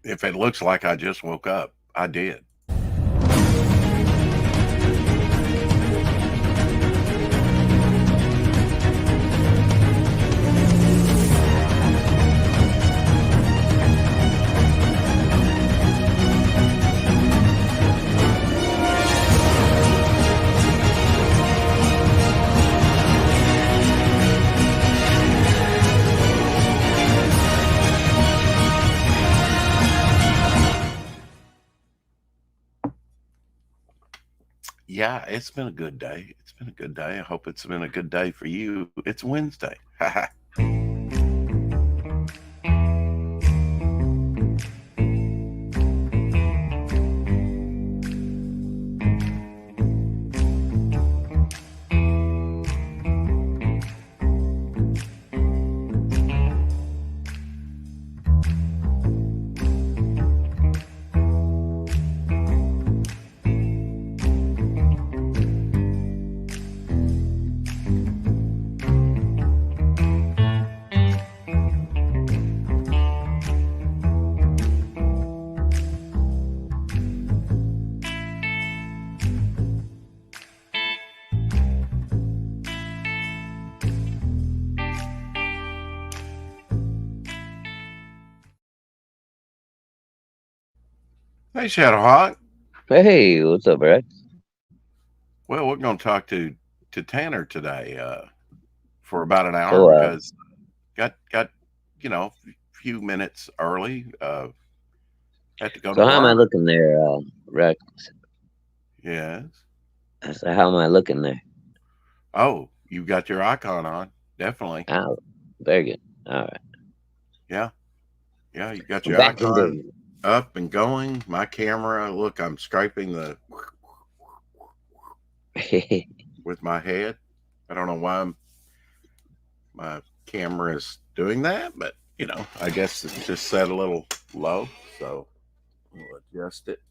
If it looks like I just woke up, I did. Yeah, it's been a good day. It's been a good day. I hope it's been a good day for you. It's Wednesday. Hey, Shadowhawk. Hey, what's up, Rex? Well, we're going to talk to Tanner today for about an hour So, because got a few minutes early. Had to go to so how am I work. looking there, Rex? Yes. So how am I looking there? Oh, you've got your icon on. Definitely. Oh, very good. All Yeah. Yeah. You got right, your back in icon business. up and going. My camera. Look, I'm scraping the with my head. I don't know why my camera is doing that, but I guess it's just set a little low. So we'll adjust it.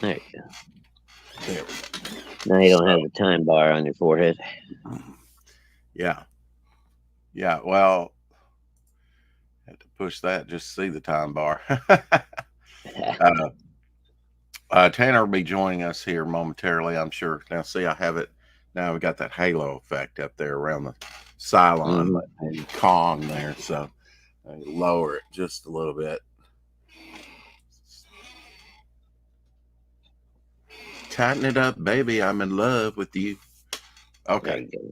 There you go. There we go. Now you don't So have the time bar on your forehead. yeah. Yeah. Well, had to push that just to see the time bar. uh, Tanner will be joining us here momentarily, I'm sure. Now, see, I have it. Now we got that halo effect up there around the Cylon hmm and Kong there. So I lower it just a little bit. Tighten it up, baby. I'm in love with you. There Okay. you go.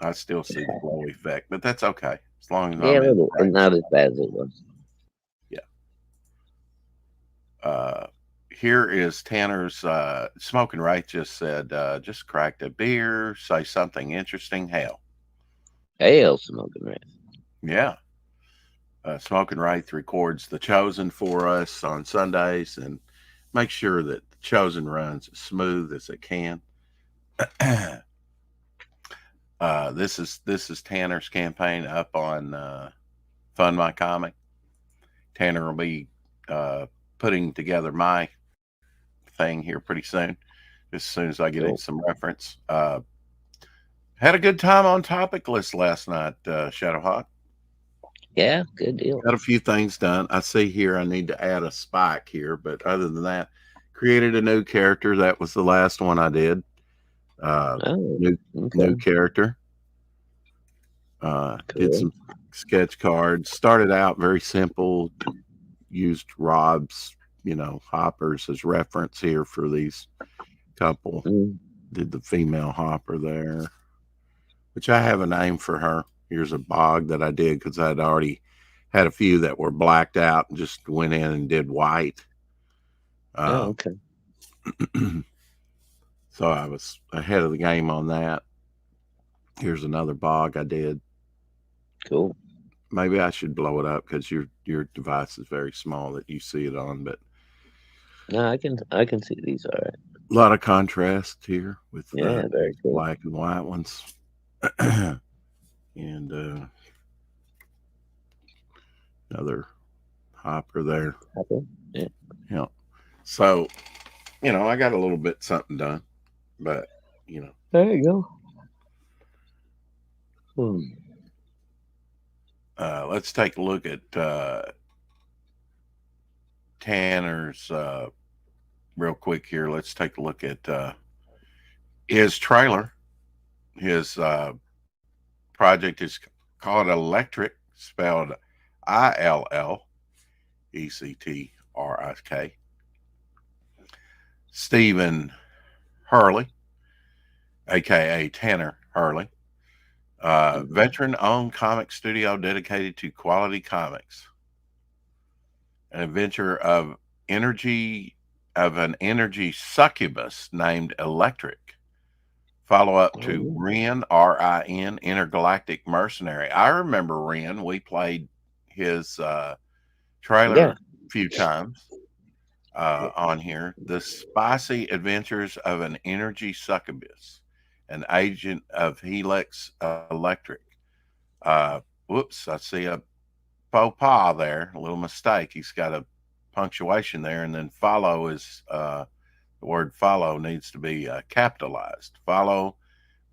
I still see the glow effect, but that's okay. As long as Yeah, I'm a in little, the but right not as spot. bad as it was. Yeah. Uh, Here is Tanner's smoking right just said, just cracked a beer, say something interesting. Hell. Hell, smoking red. Yeah. Smoking Right records The Chosen for us on Sundays and make sure that The Chosen runs as smooth as it can. This is Tanner's campaign up on Fund My Comic. Tanner will be uh, putting together my thing here pretty soon, as soon as I get in Cool. some reference. Had a good time on Topic List last night, Shadowhawk. Yeah, good deal. Got a few things done. I see here I need to add a spike here, but other than that, created a new character. That was the last one I did. Uh, Oh, new okay. new character. Did Cool. some sketch cards. Started out very simple. Used Rob's, hoppers as reference here for these couple. Mm. Did the female hopper there, which I have a name for her. Here's a bog that I did because I'd already had a few that were blacked out and just went in and did white. Oh, Uh, okay. so I was ahead of the game on that. Here's another bog I did. Cool. Maybe I should blow it up because your device is very small that you see it on, but No, I can see these all right. a lot of contrast here with Yeah, very cool. black and white ones. And another hopper there. Happy? Yeah. Yeah. So, I got a little bit something done, but, you know, There you go. Hmm. let's take a look at Tanner's real quick here. Let's take a look at his trailer. His project is called Illectrik, spelled Illectrik. Stephen Hurley, aka Tanner Hurley, veteran-owned comic studio dedicated to quality comics. An adventure of an energy succubus named Illectrik. Follow up to Ren, R-I-N, Intergalactic Mercenary. I remember Ren. We played his trailer a few times on here. The spicy adventures of an energy succubus, an agent of Helix Electric. Whoops, I see a faux pas there, a little mistake. He's got a punctuation there, and then follow is the word follow needs to be capitalized. Follow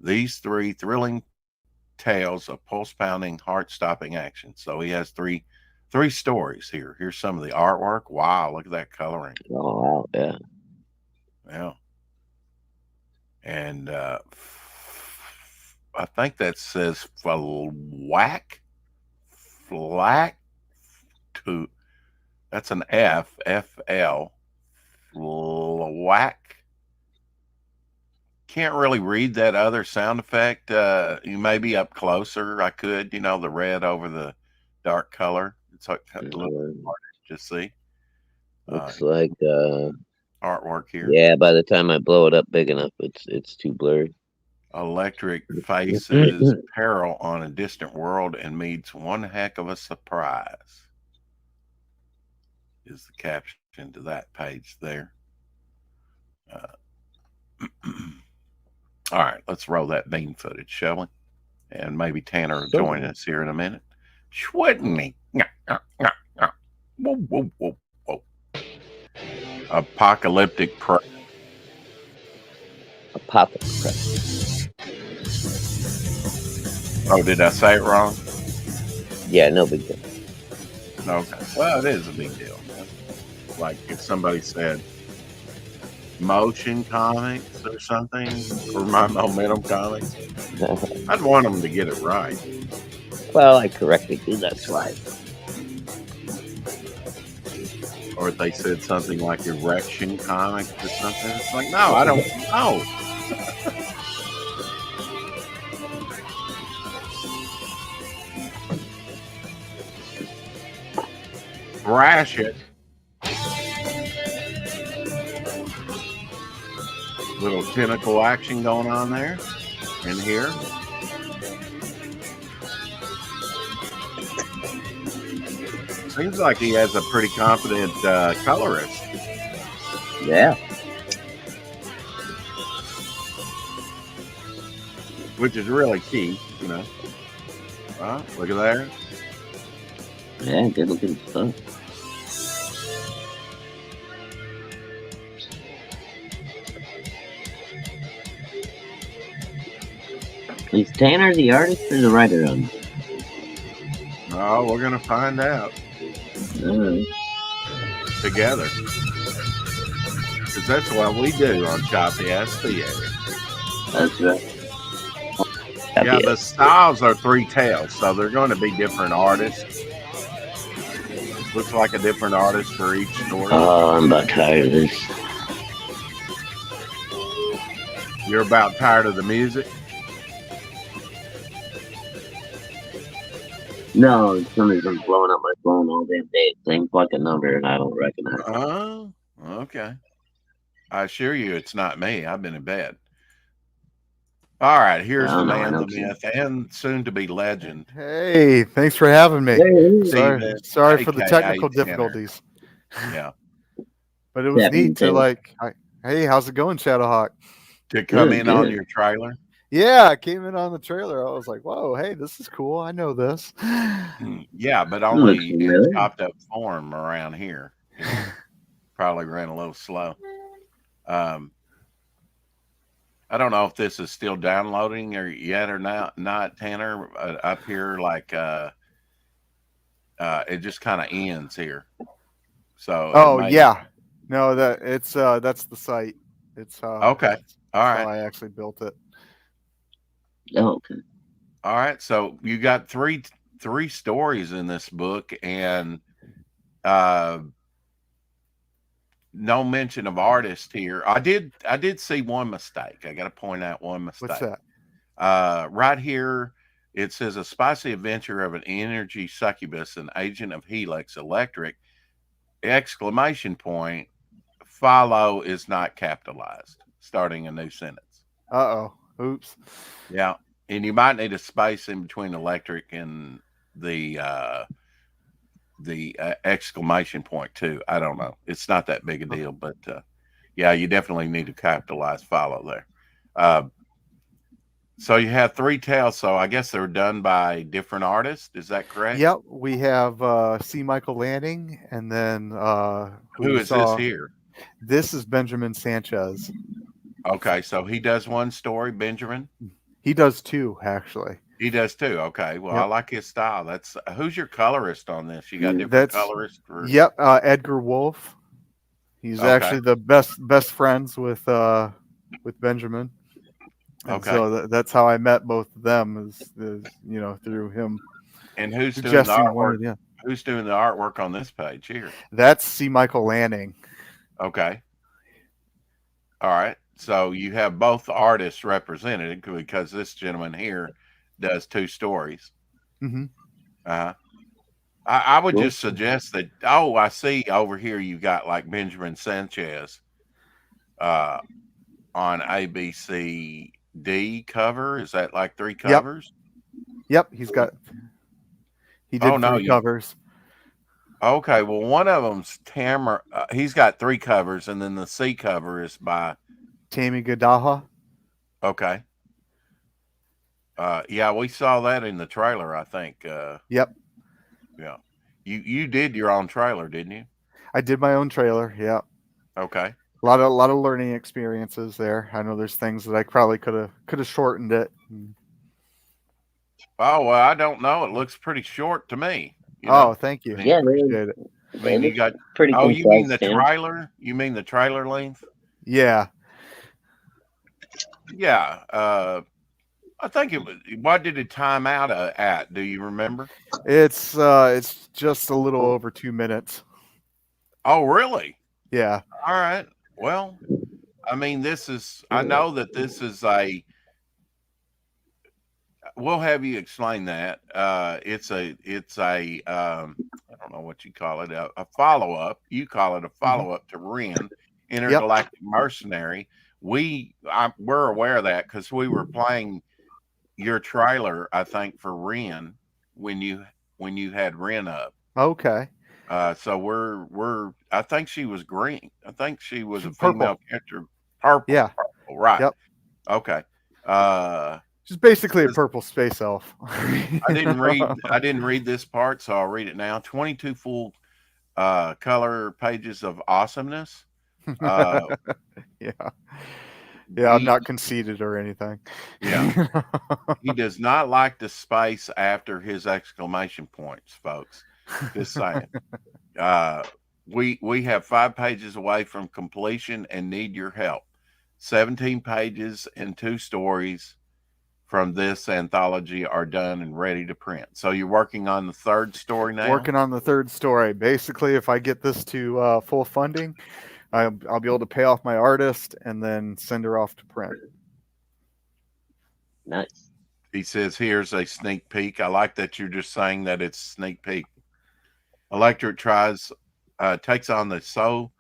these three thrilling tales of pulse-pounding, heart-stopping action. So he has three stories here. Here's some of the artwork. Wow, look at that coloring. Oh, wow, yeah. Yeah. And I think that says flack to, that's an F-L, whack. Can't really read that other sound effect. You may be up closer. I could, the red over the dark color. It's a little hard to see. Looks like artwork here. Yeah, by the time I blow it up big enough, it's too blurry. Illectrik faces peril on a distant world and meets one heck of a surprise. Is the caption to that page there. All right, let's roll that bean footage, shall we? And maybe Tanner will join us here in a minute. Shouldn't he? Whoa, whoa, whoa, whoa. Apocalyptic prey. Oh, did I say it wrong? Yeah, no big deal. Okay. Well, it is a big deal. Like if somebody said motion comics or something, or my momentum comics, I'd want them to get it right. Well, I corrected you, that's why. Or if they said something like erection comics or something, it's like, no, I don't know. Thrash it. Little tentacle action going on there and here. Seems like he has a pretty confident colorist. Yeah. Which is really key, look at there. Yeah, good looking stuff. Is Tanner the artist or the writer on it? Oh, we're gonna find out together, because that's what we do on Choppy Ass Theater. That's right. Yeah, the styles are three tales, so they're going to be different artists. Looks like a different artist for each story. Oh, I'm about tired of this. You're about tired of the music? No, somebody's been blowing up my phone all damn day. Same fucking number, and I don't recognize it. Oh, okay. I assure you it's not me. I've been in bed. All right, here's the man, the myth, and soon-to-be legend. Hey, thanks for having me. Hey, sorry for the technical difficulties. Yeah. But it was neat to hey, how's it going, Shadowhawk? To come in on your trailer? Yeah, I came in on the trailer. I was like, whoa, hey, this is cool. I know this. Yeah, but only in chopped up form around here. Probably ran a little slow. I don't know if this is still downloading or yet or not, Tanner. Up here, it just kind of ends here. So it Oh may. yeah, no, that's the site. It's Okay. All that's how right. I actually built it. Oh, okay. All right. So you got three stories in this book, and uh, no mention of artist here. I did see one mistake. I got to point out one What's mistake. that? Right here, it says a spicy adventure of an energy succubus, an agent of Helix Electric! Exclamation point. Follow is not capitalized. Starting a new sentence. Uh oh. Oops. Yeah, and you might need a space in between electric and the uh, the exclamation point too. I don't know. It's not that big a deal, but yeah, you definitely need to capitalize follow there. Uh, so you have three tales. So I guess they're done by different artists. Is that correct? Yep, we have C. Michael Lanning, and then who Who you is this saw. here? This is Benjamin Sanchez. Okay, so he does one story, Benjamin. He does two, actually. He does too. Okay, well, I Yep. like his style. That's who's your colorist on this? You got Mm. different That's colorists for. Yep, Edgar Wolf. He's Okay, actually the best friends with Benjamin, and okay. so that's how I met both of them is through him And who's doing the suggesting one artwork? of the. Who's doing the artwork on this page here? That's C. Michael Lanning. Okay. All right. So you have both artists represented because this gentleman here does two stories. Hmm. Uh-huh. I would Cool. just suggest that. Oh, I see over here you got like Benjamin Sanchez uh, on ABCD cover. Is that like three Yep. covers? Yep. He did Oh no, three covers. okay. Well, one of them's Tamara. He's got three covers, and then the C cover is by. Tammy Gadaha. Okay. Yeah, we saw that in the trailer, I think. Yep. Yeah. You did your own trailer, didn't you? I did my own trailer. Yep. Okay. A lot of learning experiences there. I know there's things that I probably could have shortened it. Oh, well, I don't know. It looks pretty short to me, you Oh, know? thank you. I mean, Yeah, Appreciate it. they you look got pretty Oh, you mean concise, the Sam. trailer? You mean the trailer length? Yeah. Yeah. I think it was what did it time out at? Do you remember? It's just a little over 2 minutes. Oh, really? Yeah. All right. Well, I mean, I know that this is we'll have you explain that. It's a I don't know what you call it, a follow up. You call it a follow up to Ren, Yep. Intergalactic Mercenary. We're aware of that because we were playing your trailer, I think, for Ren when you had Ren up. Okay. So I think she was green. I think she was a Purple. female character. Purple. Yeah. Purple, right. Yep. Okay. Just basically a purple space elf. I didn't read this part, so I'll read it now. 22 full color pages of awesomeness. Yeah. Yeah, I'm not conceited or anything. Yeah. He does not like the space after his exclamation points, folks. Just saying. We have 5 pages away from completion and need your help. 17 pages and 2 stories from this anthology are done and ready to print. So you're working on the third story now? Working on the third story. Basically, if I get this to full funding, I'll be able to pay off my artist and then send her off to print. Nice. He says, here's a sneak peek. I like that you're just saying that it's sneak peek. Illectrik takes on the soul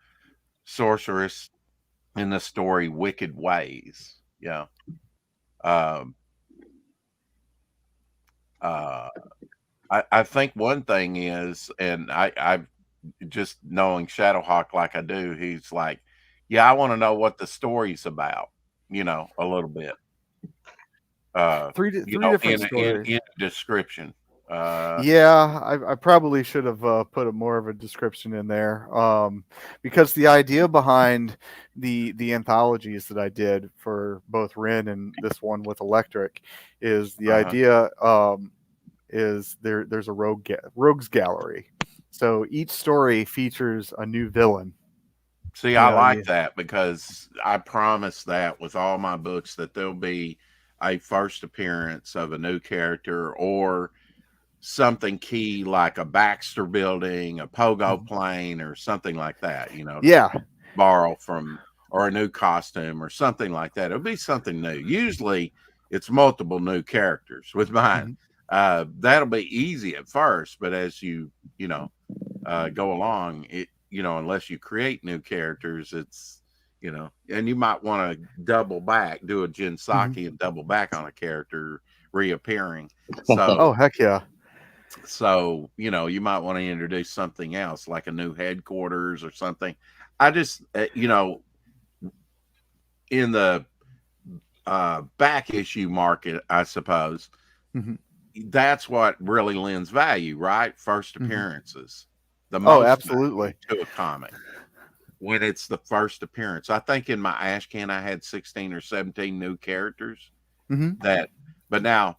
sorceress in the story Wicked Ways. Yeah. I think one thing is, and I've just knowing Shadowhawk like I do, he's like, yeah, I want to know what the story's about, a little bit. Three different stories. In description. Yeah, I probably should have put more of a description in there, because the idea behind the anthologies that I did for both Ren and this one with Illectrik is the idea is there's a rogues gallery. So each story features a new villain. See, You I know, like that because I promise that with all my books that there'll be a first appearance of a new character or something key like a Baxter building, a pogo plane, or something like that, yeah. to borrow from, or a new costume or something like that. It'll be something new. Usually it's multiple new characters with mine. Mhm. That'll be easy at first, but as go along, unless you create new characters, it's, and you might want to double back, do a Mhm. Jinsaki and double back on a character reappearing. Oh, heck yeah. So, you might want to introduce something else like a new headquarters or something. I just, in the back issue market, I suppose Mhm. that's what really lends value, right? First Mhm. appearances, the Oh, most value absolutely. to a comic when it's the first appearance. I think in my ash can I had 16 or 17 new characters Mhm. but now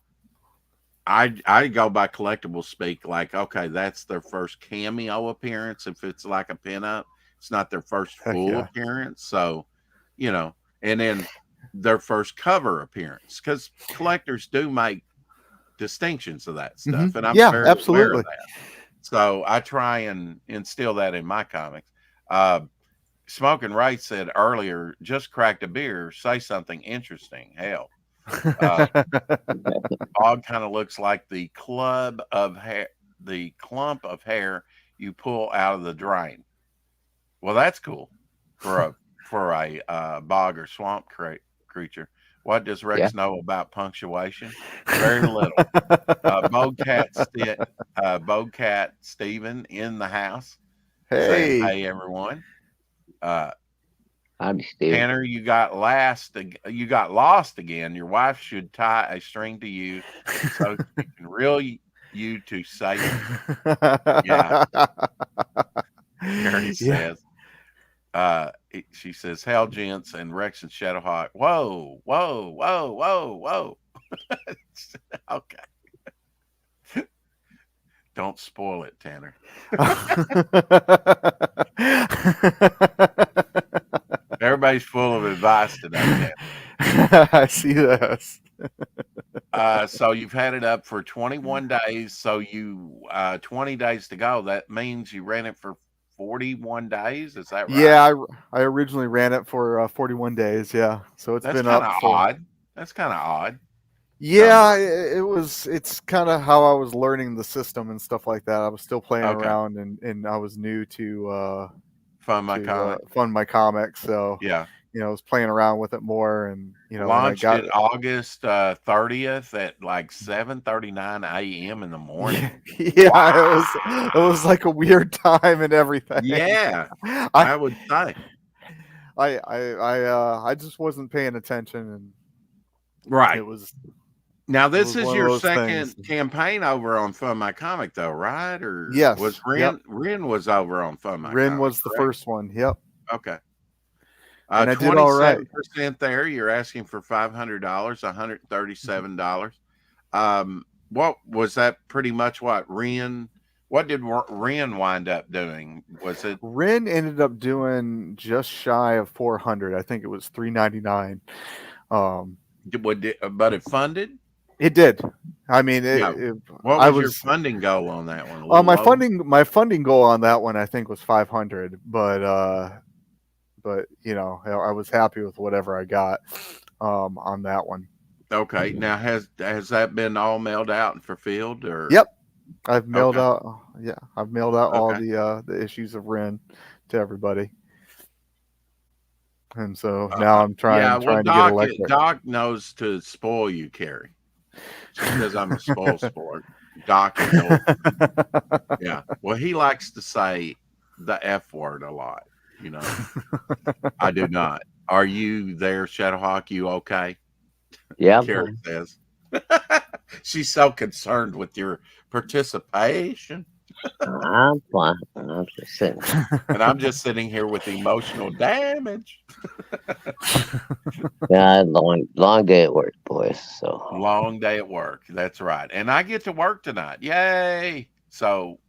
I go by collectible speak, like, okay, that's their first cameo appearance. If it's like a pinup, it's not their first Heck full yeah. appearance. So, and then their first cover appearance, because collectors do make distinctions of that stuff, and I'm Yeah, very aware of absolutely. that. So I try and instill that in my comics. Uh, Smoking Right said earlier, just cracked a beer, say something interesting. Hell, uh, Bog kind of looks like the clump of hair you pull out of the drain. Well, that's cool for a bog or swamp creature. What does Yeah. Rex know about punctuation? Very little. Bogcat Steven in the house saying, Hey. "Hey everyone." Uh, Howdy, Steven. Tanner, you got lost again. Your wife should tie a string to you so she can reel you to safety. Yeah, Carrie Yeah. says. She says, "Hell, gents," and Rex and Shadowhawk. Whoa, whoa, whoa, whoa, whoa. Okay, don't spoil it, Tanner. Everybody's full of advice today, I see this. So you've had it up for 21 days. So 20 days to go. That means you ran it for 41 days. Is that right? Yeah, I originally ran it for 41 days. Yeah, so it's That's been kind up of for. odd. That's kind of odd Yeah, number. it was. It's kind of how I was learning the system and stuff like that. I was still playing Okay. around, and I was new to Fun my comic. fund my comics. So Yeah. I was playing around with it more, and and I Launched got it August 30th at like 7:39 a.m. in the morning. yeah, Wow. it was like a weird time and everything. Yeah, I I would say. I just wasn't paying attention, and Right. Now, it this was is one of your those things. second campaign over on Fun My Comic, though, right? Or was Yes, yep. Ren was over on Fun My Rin Comic, was the correct? first one. Yep, Okay. and I did all right. 27% there. You're asking for $500, $137. What was that? Pretty much what Ren? What did Ren wind up doing? Was it? Rin ended up doing just shy of 400. I think it was 399. But it funded? It did. I mean, Yeah. What I was your was funding goal on that one? A little my low? funding goal on that one I think was 500, but I was happy with whatever I got on that one. Okay. Now has that been all mailed out and fulfilled or? Yep, I've mailed Okay. out. Yeah, I've mailed out all Okay. the issues of Rin to everybody, and so now I'm Yeah, well, trying to get Electric. Doc knows to spoil you, Carrie. She says I'm a spoil sport. Doc is old. Yeah. Well, he likes to say the F word a lot. I do not. Are you there, Shadowhawk? You okay? Yeah, Carrie says. She's so concerned with your participation. I'm fine. I'm just sitting. And I'm just sitting here with emotional damage. Yeah, long day at work, boys. So Long day at work. That's right. And I get to work tonight. Yay. So,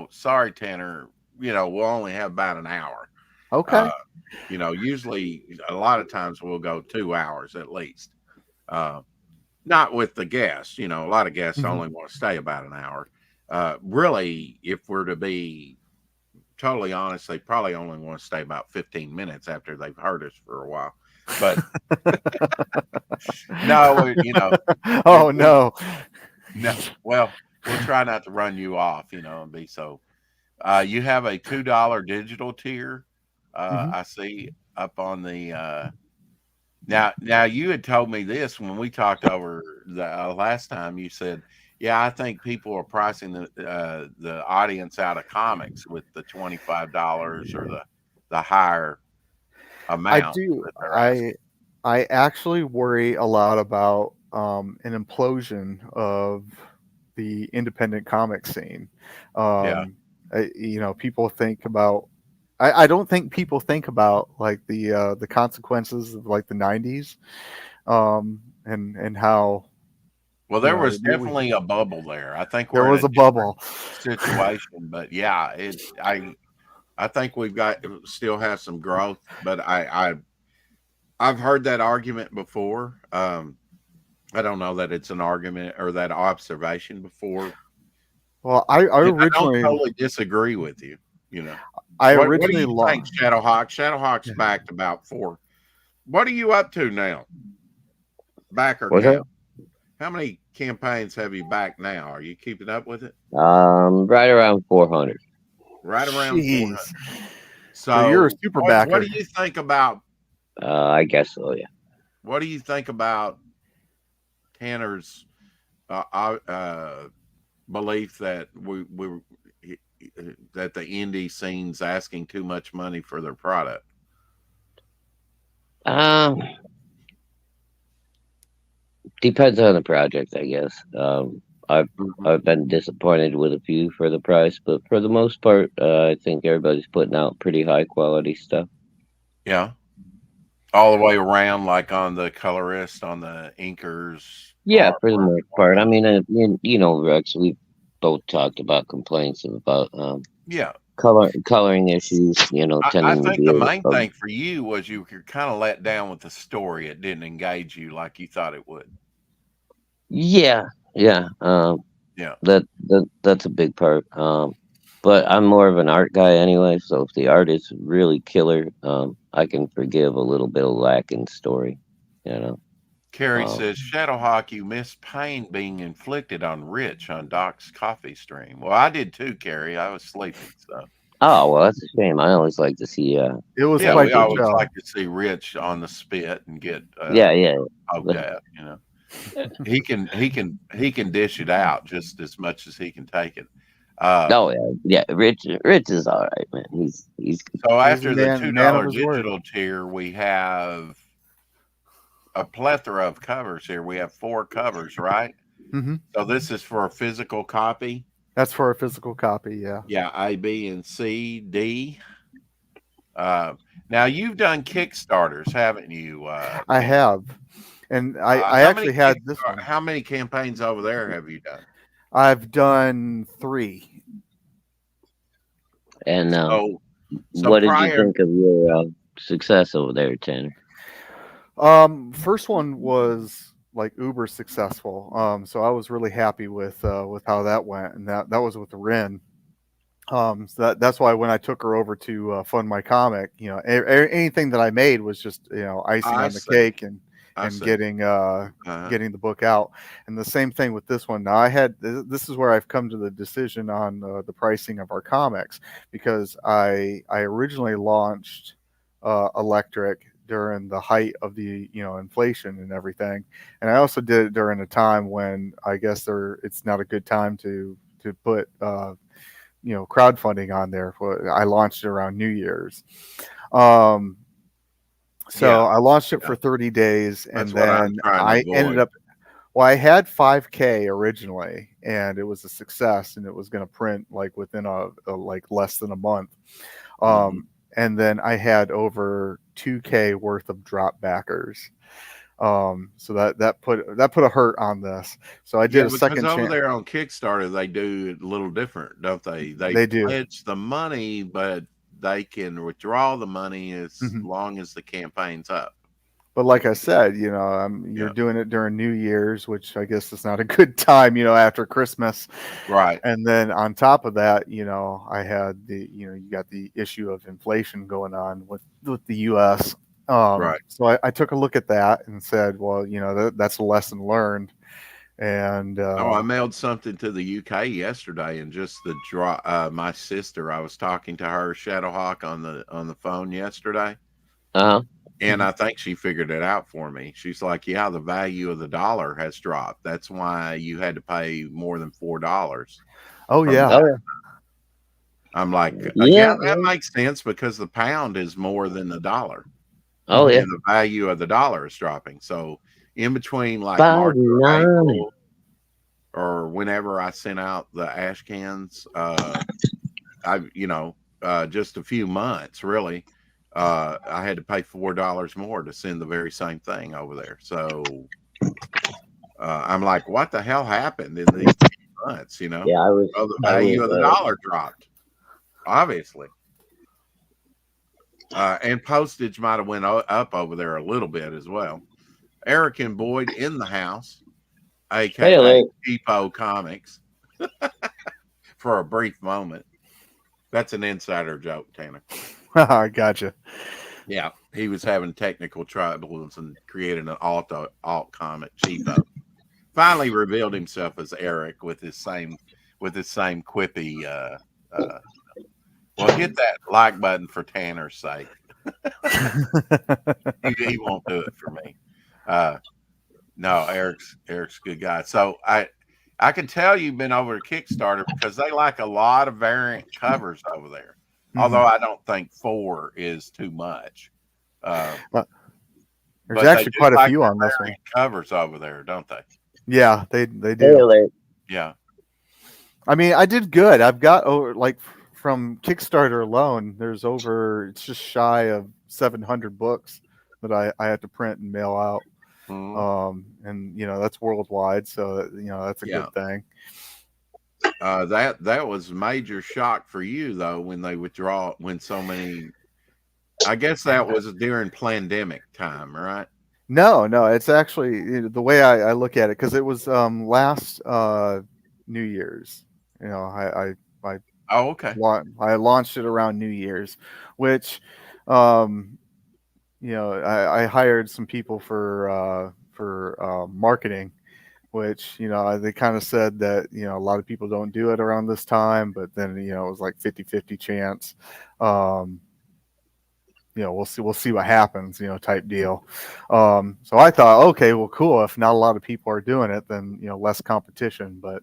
sorry, Tanner, we'll only have about an hour. Okay. Uh, usually a lot of times we'll go 2 hours at least. Uh, Not with the guests, a lot of guests Mhm. only want to stay about an hour. Really, if we're to be totally honest, they probably only want to stay about 15 minutes after they've heard us for a while. But no, Oh we no. no. Well, we'll try not to run you off, and be so. You have a $2 digital tier. Mhm. I see up on the now. You had told me this when we talked over the last time. You said, "Yeah, I think people are pricing the audience out of comics with the $25 or the higher I amount do. that they're asking." I actually worry a lot about an implosion of the independent comic scene. Yeah. People think about. I don't think people think about like the consequences of like the '90s, and how Well, there was we definitely a bubble there. I think there we're in was a a different bubble. situation, but yeah, I think we've got still have some growth, but I've heard that argument before. I don't know that it's an argument or that observation before, Well, I and I don't originally totally disagree with you. You know, I what do originally you think, lo- Shadowhawk? Shadowhawk's yeah. backed about 4. What are you up to now? Backer What's that? count. How many campaigns have you backed now? Are you keeping up with it? Right around 400. Right around 400. Jeez. So you're a So, super what do backer. you think about I guess so. Yeah. what do you think about Tanner's uh, uh, uh, belief that that the indie scene's asking too much money for their product? Um, Depends on the project, I guess. I've Mhm. I've been disappointed with a few for the price, but for the most part, I think everybody's putting out pretty high quality stuff. Yeah, all the way around, like on the colorist, on the inkers, Yeah, for the artwork, most all part. that. I mean, Rex, we both talked about complaints about Yeah, coloring issues. I Tending to think be the main thing for you was you were kind of let down with the story. It didn't engage you like you thought it would. yeah, yeah. Yeah. That's a big part. But I'm more of an art guy anyway, so if the art is really killer, I can forgive a little bit of lack in story. You know. Carrie Um, says, Shadowhawk, you missed pain being inflicted on Rich on Doc's coffee stream. Well, I did too, Carrie. I was sleeping. So, oh well, that's a shame. I always like to see. It was yeah, Like, we quite the always show. like to see Rich on the spit and get yeah, yeah. poked at. He can dish it out just as much as he can take it. Uh, Oh yeah, yeah. Rich is all right, man. He's so He's a after the man of $2 his word. digital tier, we have a plethora of covers here. We have 4 covers, right? Hmm. So this is for a physical copy. That's for a physical copy. Yeah, Yeah, A, B, and C, D. Uh, Now you've done Kickstarters, haven't you, I Tanner? have, and I actually had this one. How many campaigns over there have you done? I've done 3. and So, so what did you prior, think of your success over there, Tanner? First one was like uber successful. So I was really happy with how that went, and that was with Rin. So that's why when I took her over to fund my comic, anything that I made was just icing I on the see, cake I and see. Uh-huh. getting the book out. And the same thing with this one. Now this is where I've come to the decision on the pricing of our comics, because I originally launched Illectrik during the height of the inflation and everything, and I also did it during a time when I guess it's not a good time to put crowdfunding on there. I launched it around New Year's. Um, so Yeah, I launched it yeah. for 30 days, That's and what I'm then trying to I ended avoid. up. Well, I had 5K originally, and it was a success, and it was going to print like within like less than a month. Mhm. And then I had over 2K worth of drop backers. So that put a hurt on this. So I did Yeah, a because second over chance. there on Kickstarter, they do it a little different, don't they? They They do. pledge the money, but they can withdraw the money as Mhm. long as the campaign's up. But like I said, you're Yeah, doing it during New Year's, which I guess is not a good time, after Christmas. right, And then on top of that, I had you got the issue of inflation going on with the U.S. right. So I took a look at that and said, well, that's a lesson learned. And Oh, I mailed something to the UK yesterday, and just the draw. My sister, I was talking to her Shadowhawk on the phone yesterday, Uh-huh. and Mhm. I think she figured it out for me. She's like, "Yeah, the value of the dollar has dropped. That's why you had to pay more than $4 Oh from yeah, that." Oh, I'm like, yeah. yeah, that makes sense because the pound is more than the dollar, Oh, Mhm. yeah. and the value of the dollar is dropping. So in between like March or 5.9. April or whenever I sent out the ash cans, I just a few months really. I had to pay $4 more to send the very same thing over there. So I'm like, what the hell happened in these months? Yeah, Well, the I was, value of the dollar dropped, obviously. And postage might have went up over there a little bit as well. Eric and Boyd in the house, hey, aka Larry. Cheapo Comics, for a brief moment. That's an insider joke, Tanner. I gotcha. Yeah, he was having technical troubles and created an alt comic, Cheapo. Finally revealed himself as Eric with his same quippy. Uh, well, hit that like button for Tanner's sake. He won't do it for me. Uh, No, Eric's a good guy. So I can tell you've been over to Kickstarter because they like a lot of variant covers over there. Although Mhm. I don't think 4 is too much. Uh, But there's but they actually do quite a like few on their this one. variant covers over there, don't they? Yeah, they Hey, do. Larry. Yeah. I mean, I did good. I've got over like from Kickstarter alone, there's over it's just shy of 700 books that I had to print and mail out. Mhm. And that's worldwide, so that's a Yeah. good thing. That was a major shock for you though when they withdraw when so many. I guess that was during pandemic time, right? No, no, it's actually the way I look at it because it was last New Year's. I Oh, okay. I launched it around New Year's, which um, I hired some people for marketing, which they kind of said that a lot of people don't do it around this time, but then it was like 50-50 chance. Um, we'll see what happens, type deal. So I thought, okay, well, cool. If not a lot of people are doing it, then less competition. But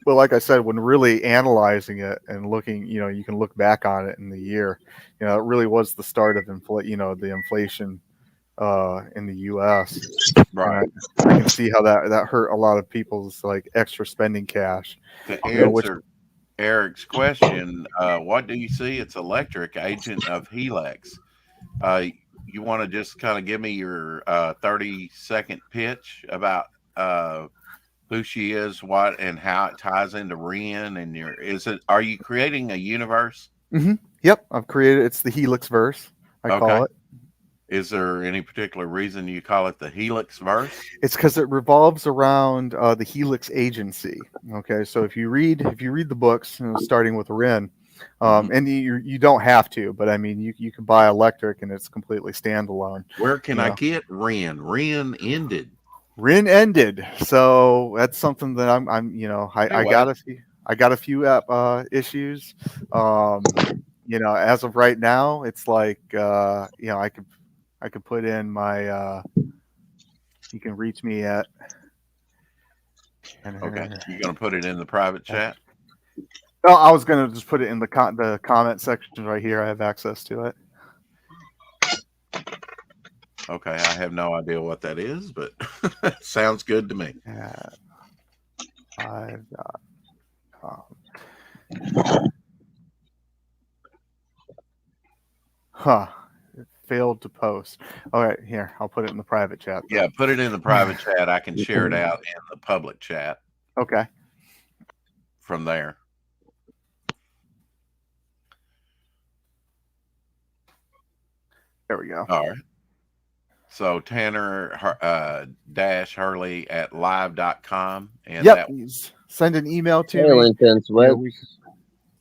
like I said, when really analyzing it and looking, you can look back on it in the year. It really was the start of the inflation in the U.S. And Right. I can see how that hurt a lot of people's like extra spending cash. To Which answer Eric's question, what do you see? It's Electric, agent of Helix. Uh, you want to just kind of give me your 30-second pitch about who she is, what and how it ties into Ren, and are you creating a universe? Yep, I've created it's the Helix verse, I Okay. call it. Is there any particular reason you call it the Helix verse? It's because it revolves around the Helix agency. Okay, so if you read the books, starting with Rin, Hmm. and you don't have to, but I mean you can buy Electric and it's completely standalone. Where can You I know, get Ren? Ren ended. Rin ended, so that's something that I'm Hey, I wait. got a few issues. As of right now, it's like I could put in my you can reach me at Okay. and You gonna put it in the private chat? oh, I was gonna just put it in the comment section right here. I have access to it. Okay. I have no idea what that is, but sounds good to me. I've huh. failed to post. All right, here, I'll put it in the private chat. Though. Yeah, put it in the private chat. I can share it out in the public chat. Okay. From there. There we go. All right. So Tanner dash Hurley at live.com. And yep. Send an email to me.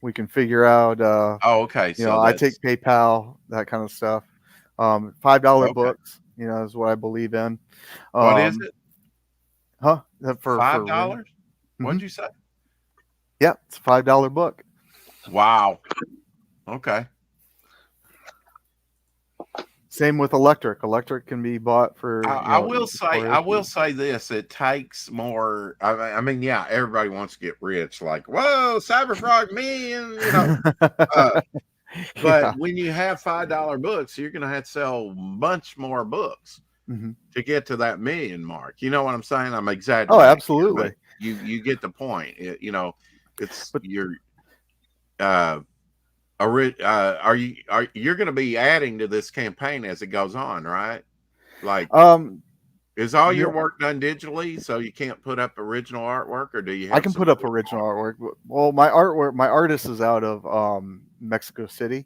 We can figure out. Okay. So I take PayPal, that kind of stuff. $5 books, is what I believe in. What is it? Huh? For $5? What'd you say? Yeah, it's a $5 book. Wow. Okay. Same with Illectrik. Illectrik can be bought for. I will say this: it takes more. I mean, yeah, everybody wants to get rich. Like, whoa, Cyberfrog me, but when you have $5 books, you're going to have to sell much more books to get to that million mark. You know what I'm saying? I'm exaggerating. Oh, absolutely. You get the point. You're you're going to be adding to this campaign as it goes on, right? Like, is all your work done digitally, so you can't put up original artwork, or do you? I can put up original artwork. Well, my artist is out of Mexico City,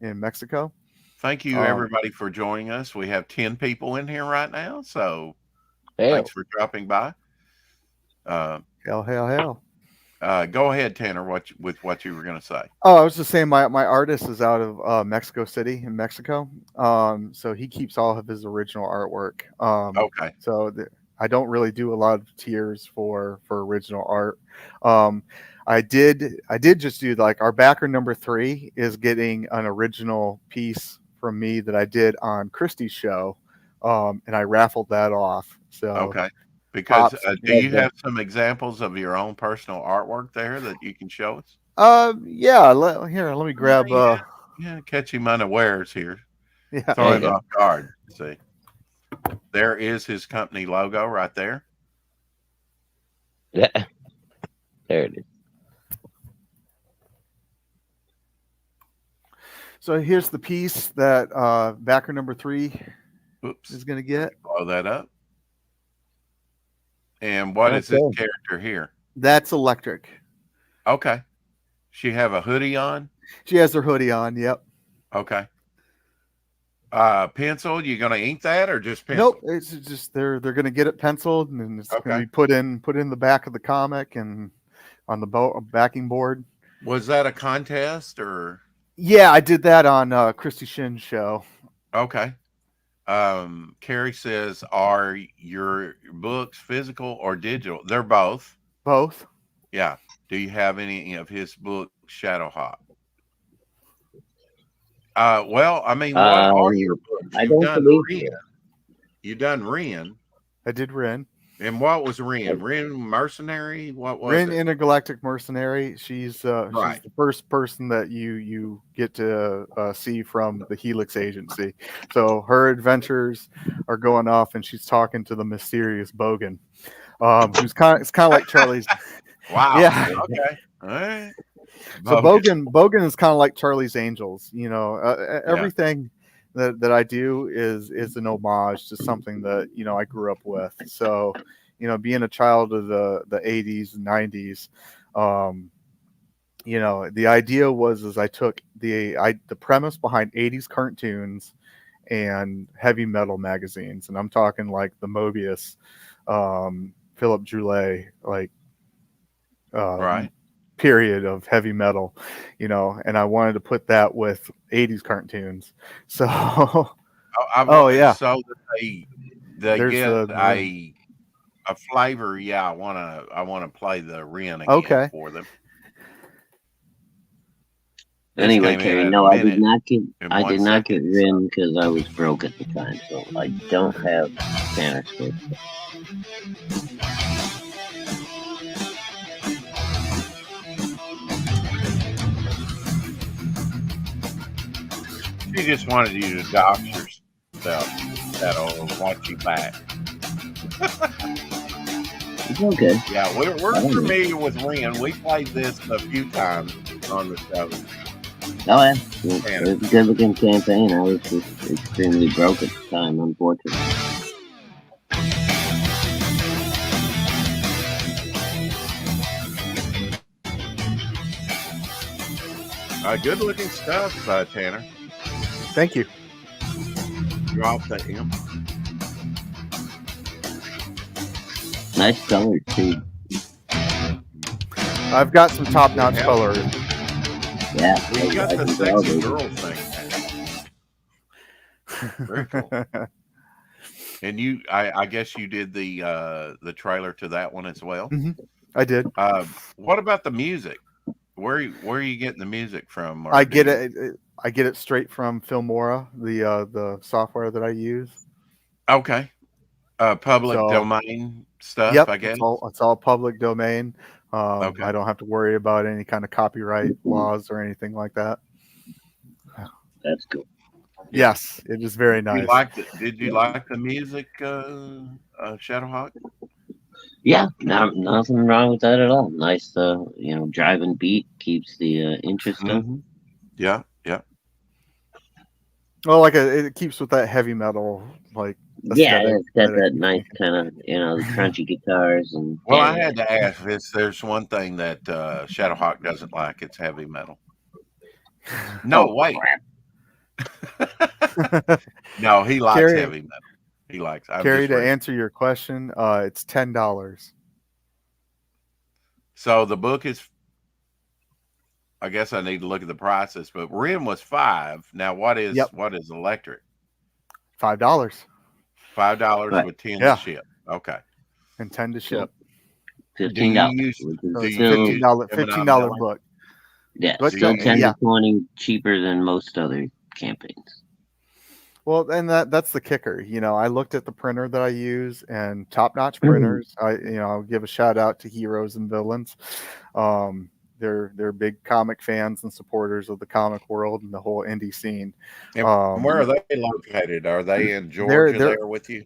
in Mexico. Thank you, everybody, for joining us. We have 10 people in here right now, so thanks for dropping by. Hell. Go ahead, Tanner, with what you were going to say. Oh, I was just saying my artist is out of Mexico City in Mexico. So he keeps all of his original artwork. Okay. So I don't really do a lot of tiers for original art. I did just do like our backer number 3 is getting an original piece from me that I did on Christie's show. And I raffled that off. So okay. Because do you have some examples of your own personal artwork there that you can show us? Yeah. Let me grab. Catch him unawares here. Yeah. Throw him off guard. See, there is his company logo right there. Yeah, there it is. So here's the piece that backer number 3 is going to get. Blow that up. And what is this character here? That's Illectrik. Okay. She have a hoodie on? She has her hoodie on, yep. Okay. Pencil, you gonna ink that or just pencil? Nope, it's just they're gonna get it penciled and it's gonna be put in the back of the comic and on the backing board. Was that a contest or? Yeah, I did that on Christy Shin's show. Okay. Carrie says, are your books physical or digital? They're both. Both. Yeah. Do you have any of his books Shadow Hawk? Well, I mean, what are your books? I don't believe it. You done Ren. I did Ren. And what was Ren? Ren Mercenary? What was Ren it? Intergalactic Mercenary. She's the first person that you get to see from the Helix agency. So her adventures are going off, and she's talking to the mysterious Bogan, who's it's kind of like Charlie's. Wow. Yeah. Okay. All right. So Bogan is kind of like Charlie's Angels. Everything that I do is an homage to something that I grew up with. So being a child of the 80s and 90s, the idea was I took the premise behind 80s cartoons and heavy metal magazines, and I'm talking like the Mobius, Philip Joulet, like period of heavy metal, and I wanted to put that with 80s cartoons. So so that they get a flavor. Yeah, I want to play the Ren again for them. Anyway, Carrie, no, I did not get Ren because I was broke at the time, so I don't have Tanner Swift. She just wanted you to dox yourself. That'll watch you back. It's okay. Yeah, we're familiar with Ren. We played this a few times on the show. Oh yeah, Tanner. it was a good looking campaign. I was just extremely broke at the time, unfortunately. Good looking stuff, Tanner. Thank you. Drop the imp. Nice colors too. I've got some top-notch Yeah. colors. Yeah, Well, you got I the can tell, sexy baby. girl thing. Very cool. And I guess you did the trailer to that one as well. I did. What about the music? Where are you getting the music from? Or I get it. I get it straight from Filmora, the software that I use. Okay. Public So, domain stuff, yep, I guess. it's all public domain. Okay. I don't have to worry about any kind of copyright laws or anything like that. That's cool. Yeah. Yes, it is very nice. Did you like the music, Shadowhawk? Yeah, nothing wrong with that at all. Nice, driving beat keeps the interest up. Mm-hmm. Yeah. Yeah. Well, it keeps with that heavy metal like Yeah, aesthetic. it's got that nice kind of the crunchy guitars and. Well, Yeah, I had to ask this. There's one thing that Shadowhawk doesn't like. It's heavy metal. No, Oh, wait. crap. No, he likes Carrie, heavy metal. He likes. Carrie, to answer your question, it's $10. So the book is. I guess I need to look at the prices, but Ren was $5. Now what is Illectrik? $5. $5 Right. with 10 Yeah. to ship. Okay. And 10 to ship. $15. So it's $15 book. Yeah, But still you- 10 yeah. to 20 cheaper than most other campaigns. Well, and that's the kicker. I looked at the printer that I use and top-notch printers. I'll give a shout out to Heroes and Villains. They're big comic fans and supporters of the comic world and the whole indie scene. And where are they located? Are they in Georgia they're- there with you?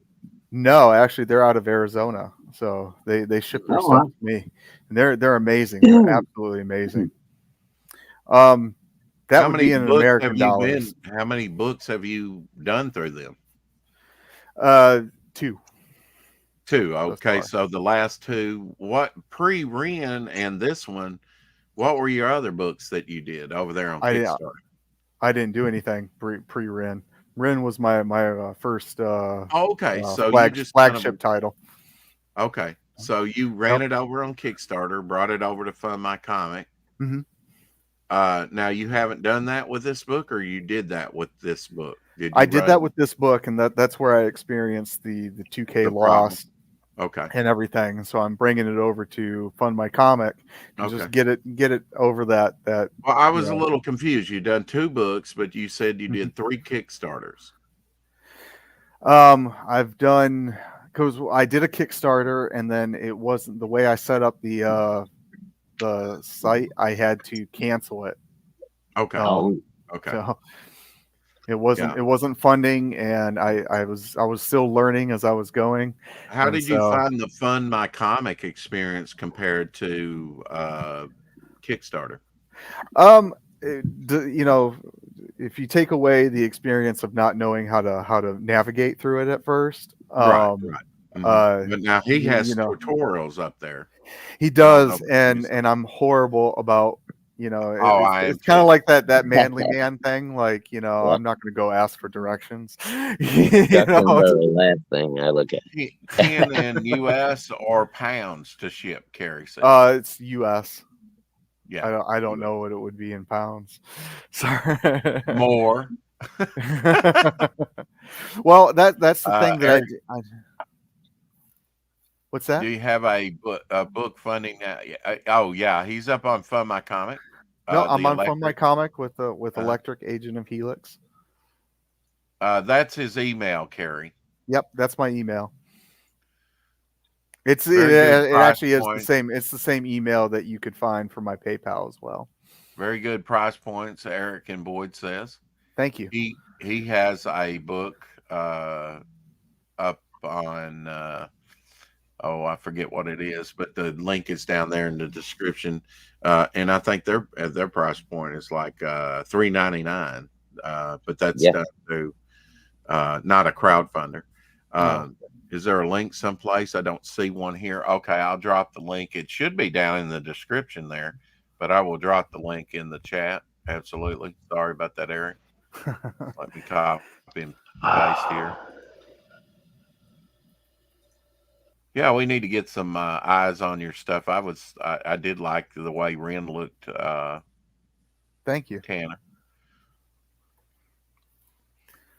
No, actually, they're out of Arizona, so they ship their Oh, stuff wow. to me, and they're amazing. They're absolutely amazing. That How would many be in books American have you dollars. How many books have you done through them? 2. 2. thus Okay, far. so the last 2, what pre-Ren and this one, what were your other books that you did over there on Kickstarter? I didn't do anything pre-Ren. Ren was my first Okay, so you just flagship title. Okay, so you ran it over on Kickstarter, brought it over to Fund My Comic. Mhm. Now you haven't done that with this book, or you did that with this book? I did that with this book, and that's where I experienced the 2K The loss Okay. and everything. So I'm bringing it over to Fund My Comic and just get it over that. Well, I was a little confused. You done 2 books, but you said you did 3 Kickstarters. I've done, because I did a Kickstarter, and then it wasn't the way I set up the site. I had to cancel it. Okay. Okay. So it wasn't funding, and I was still learning as I was going. How did you find the Fund My Comic experience compared to Kickstarter? If you take away the experience of not knowing how to navigate through it at first, Right. But now he has tutorials up there. He does, and I'm horrible about it's kind of like that manly man thing. Like, I'm not going to go ask for directions. That's the last thing I look at. Can in U.S. or pounds to ship, Carrie said. It's U.S. Yeah, I don't know what it would be in pounds. Sorry. More. Well, that's the thing that I What's that? Do you have a book funding? Oh yeah, he's up on Fund My Comic. No, I'm on Fund My Comic with Illectrik, Agent of Helix. That's his email, Carrie. Yep, that's my email. It actually is the same. It's the same email that you could find for my PayPal as well. Very good price points, Eric and Boyd says. Thank you. He has a book up on oh, I forget what it is, but the link is down there in the description. And I think their price point is like $3.99. But that's Yeah. done through not a crowdfunder. No. Is there a link someplace? I don't see one here. Okay, I'll drop the link. It should be down in the description there, but I will drop the link in the chat. Absolutely. Sorry about that, Eric. Let me copy and paste here. Yeah, we need to get some eyes on your stuff. I did like the way Ren looked, Thank you. Tanner.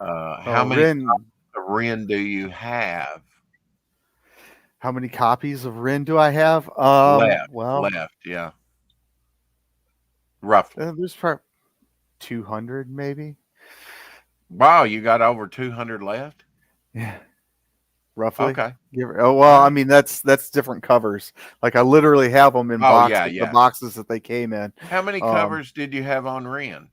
Oh, How many Rin. of Ren do you have How many copies of Rin do I have? left? Well, Left, yeah, roughly. there's probably 200 maybe. Wow, you got over 200 left? Yeah, roughly. Okay. Oh All well, I right. mean that's different covers. Like I literally have them in Oh, yeah, boxes, the yeah. boxes that they came in. How many Um, covers did you have on Ren?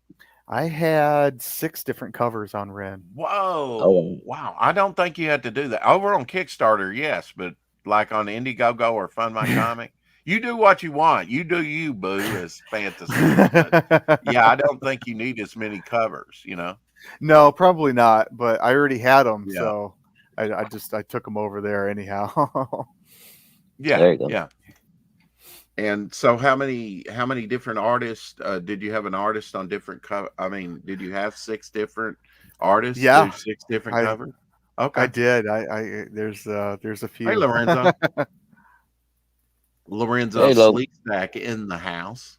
I had 6 different covers on Rin. Whoa. Oh, Wow. I don't think you had to do that. Over on Kickstarter, yes, but like on Indiegogo or Fund My Comic, you do what you want. You do you, boo, as fantasy. But yeah, I don't think you need as many covers, you know? No, probably not. But I already had them, Yeah. so I took them over there anyhow. Yeah. there you go. Yeah. And so how many different artists did you have an artist on different cover? I mean, did you have 6 different artists do Yeah, 6 different I covers? I Okay. did. there's a Hey, few. Lorenzo. Lorenzo Hey, Lo. Sleepstack in the house.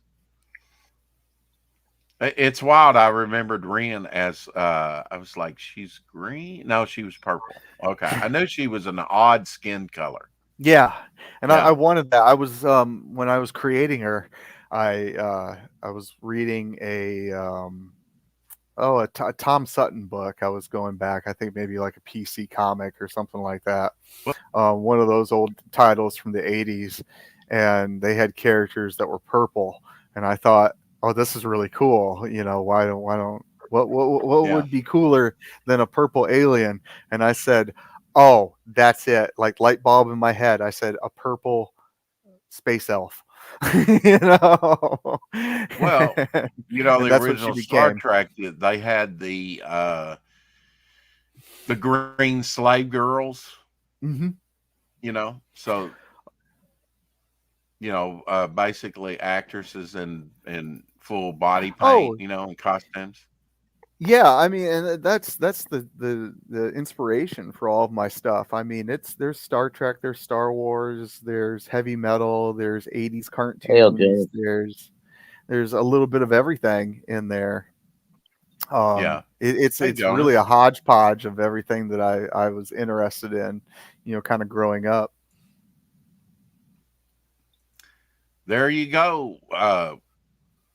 It's wild. I remembered Ren as I was like, she's green. No, she was purple. Okay. I knew she was an odd skin color. Yeah, and I Yeah. wanted that. I was when I was creating her, I was reading a Tom Sutton book. I was going back, I think maybe like a PC comic or something like that. Well, One of those old titles from the '80s, and they had characters that were purple, and I thought, oh, this is really cool. Why don't what yeah. would be cooler than a purple alien? And I said, oh, that's it. Like light bulb in my head. I said a purple space elf. you know, Well, and the that's what she original Star became. Trek, they had the green slave girls, Hmm. so basically actresses in full body paint, Oh, and costumes. yeah, I mean, and that's the inspiration for all of my stuff. I mean, there's Star Trek, there's Star Wars, there's heavy metal, there's '80s Hail cartoons, Jones. there's a little bit of everything in there. Yeah. Hey, It's really Jonas. a hodgepodge of everything that I was interested in, kind of growing up. There you go,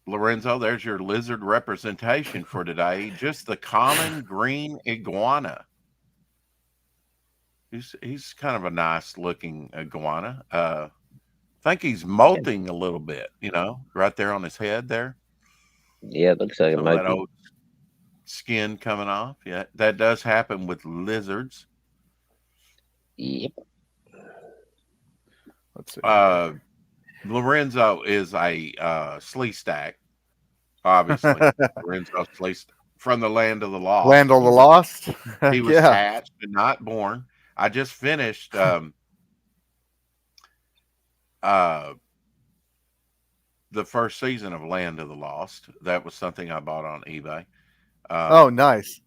Lorenzo. There's your lizard representation for today. Just the common green iguana. He's kind of a nice looking iguana. I think he's molting a little bit, right there on his head there. Yeah, looks like it Some of might that be. old skin coming off. Yeah, that does happen with lizards. Yep. Let's see. Lorenzo is a slee stack, obviously. Lorenzo Slee from the land of the lost. Land of the Lost. He was Yeah. hatched and not born. I just finished uh the first season of Land of the Lost. That was something I bought on eBay. Oh, Um nice.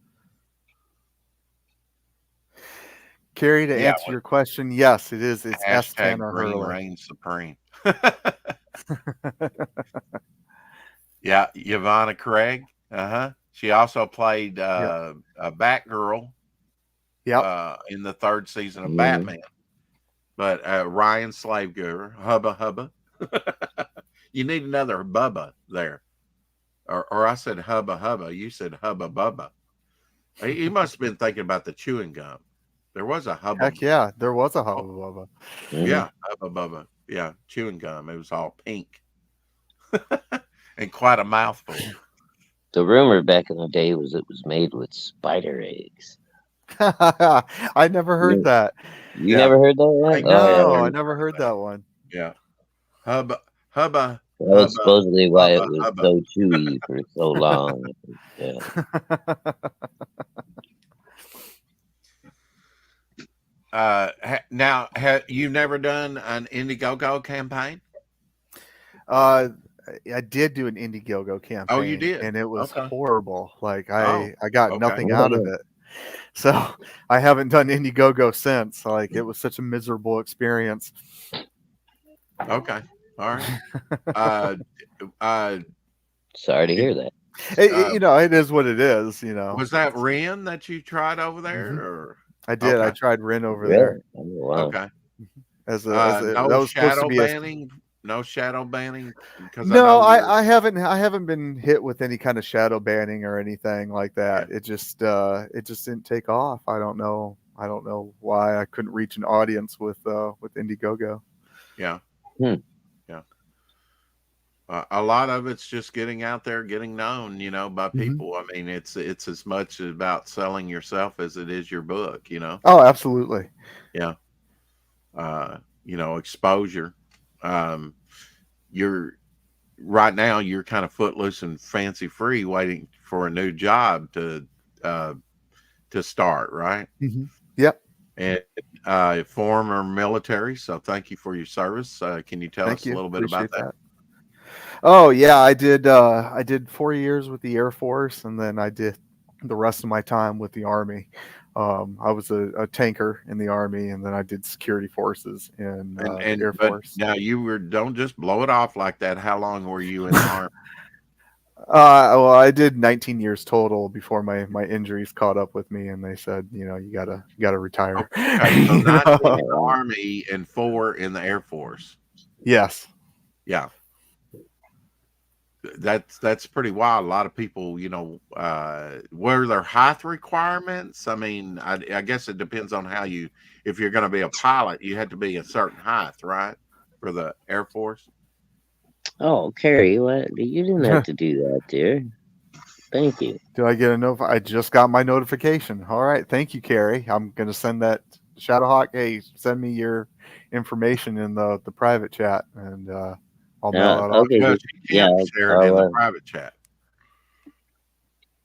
Carrie, to yeah, answer your question, yes, it is. It's S. hashtag Tanner green Hurley. reign supreme. Yeah, Yvonne Craig. Uh-huh. She also played Yep. a Batgirl Yep. in the 3rd season of Mhm. Batman. But Ryan Slavegiver, Hubba Hubba. You need another Bubba there. Or I said Hubba Hubba. You said Hubba Bubba. He must have been thinking about the chewing gum. There was a Hubba. Heck yeah, there was a Oh, Hubba Bubba. Mhm. yeah, Hubba Bubba. Yeah, chewing gum. It was all pink and quite a mouthful. The rumor back in the day was it was made with spider eggs. I never heard You, that. you Yeah. never heard that one? Thank you Oh for yeah, No, letting I me never heard know that that. one. Yeah. Hubba, hubba, that was hubba, supposedly why it hubba, was hubba. so chewy for so long. Yeah. You've never done an Indiegogo campaign? uh, I did do an Indiegogo Oh, you campaign, did. and it was Okay. horrible. Like Oh, I got okay. nothing out of it. So I haven't done Indiegogo since. Like it was such a miserable experience. Okay. All right. Uh, uh, Sorry to did, hear that. uh, It is what it is. was that Ren that you tried over there, Mhm. or I did. I okay, tried Ren over there Really? Oh, wow. okay? as that No was supposed to shadow be a. banning, no shadow banning, because I No, know you're I haven't been hit with any kind of shadow banning or anything like yeah, that. It just didn't take off. I don't know why I couldn't reach an audience with Indiegogo. yeah, Hmm. yeah. A lot of it's just getting out there, getting known, by Hmm. people. I mean, it's as much about selling yourself as it is your book. Oh, absolutely. Yeah. Exposure. Um, you're right now you're kind of footloose and fancy free, waiting for a new job uh, to start, right? Hmm. Yep. And former military, so thank you for your service. Can you tell Thank us a you. little bit about Appreciate that? that. Oh yeah, I did. I did 4 years with the Air Force, and then I did the rest of my time with the Army. I was a tanker in the Army, and then I did security forces in the Air But Force. now don't just blow it off like that. How long were you in the army? Well, I did 19 years total before my injuries caught up with me, and they said, you gotta retire. Okay, so You 19 in know? the army and 4 in the Air Force. Yes. Yeah, that's pretty wild. A lot of people, were there height requirements? I mean, I guess it depends on if you're going to be a pilot, you had to be a certain height, right? For the Air Force. Oh, Carrie, what? You didn't have to do that, dear. Thank you. Do I get a notif? I just got my notification. All right, thank you, Carrie. I'm gonna send that Shadowhawk. Hey, send me your information in the private chat, and I'll mail that off Okay. to Well, you. she Yeah, can't share it in I'll, the private chat,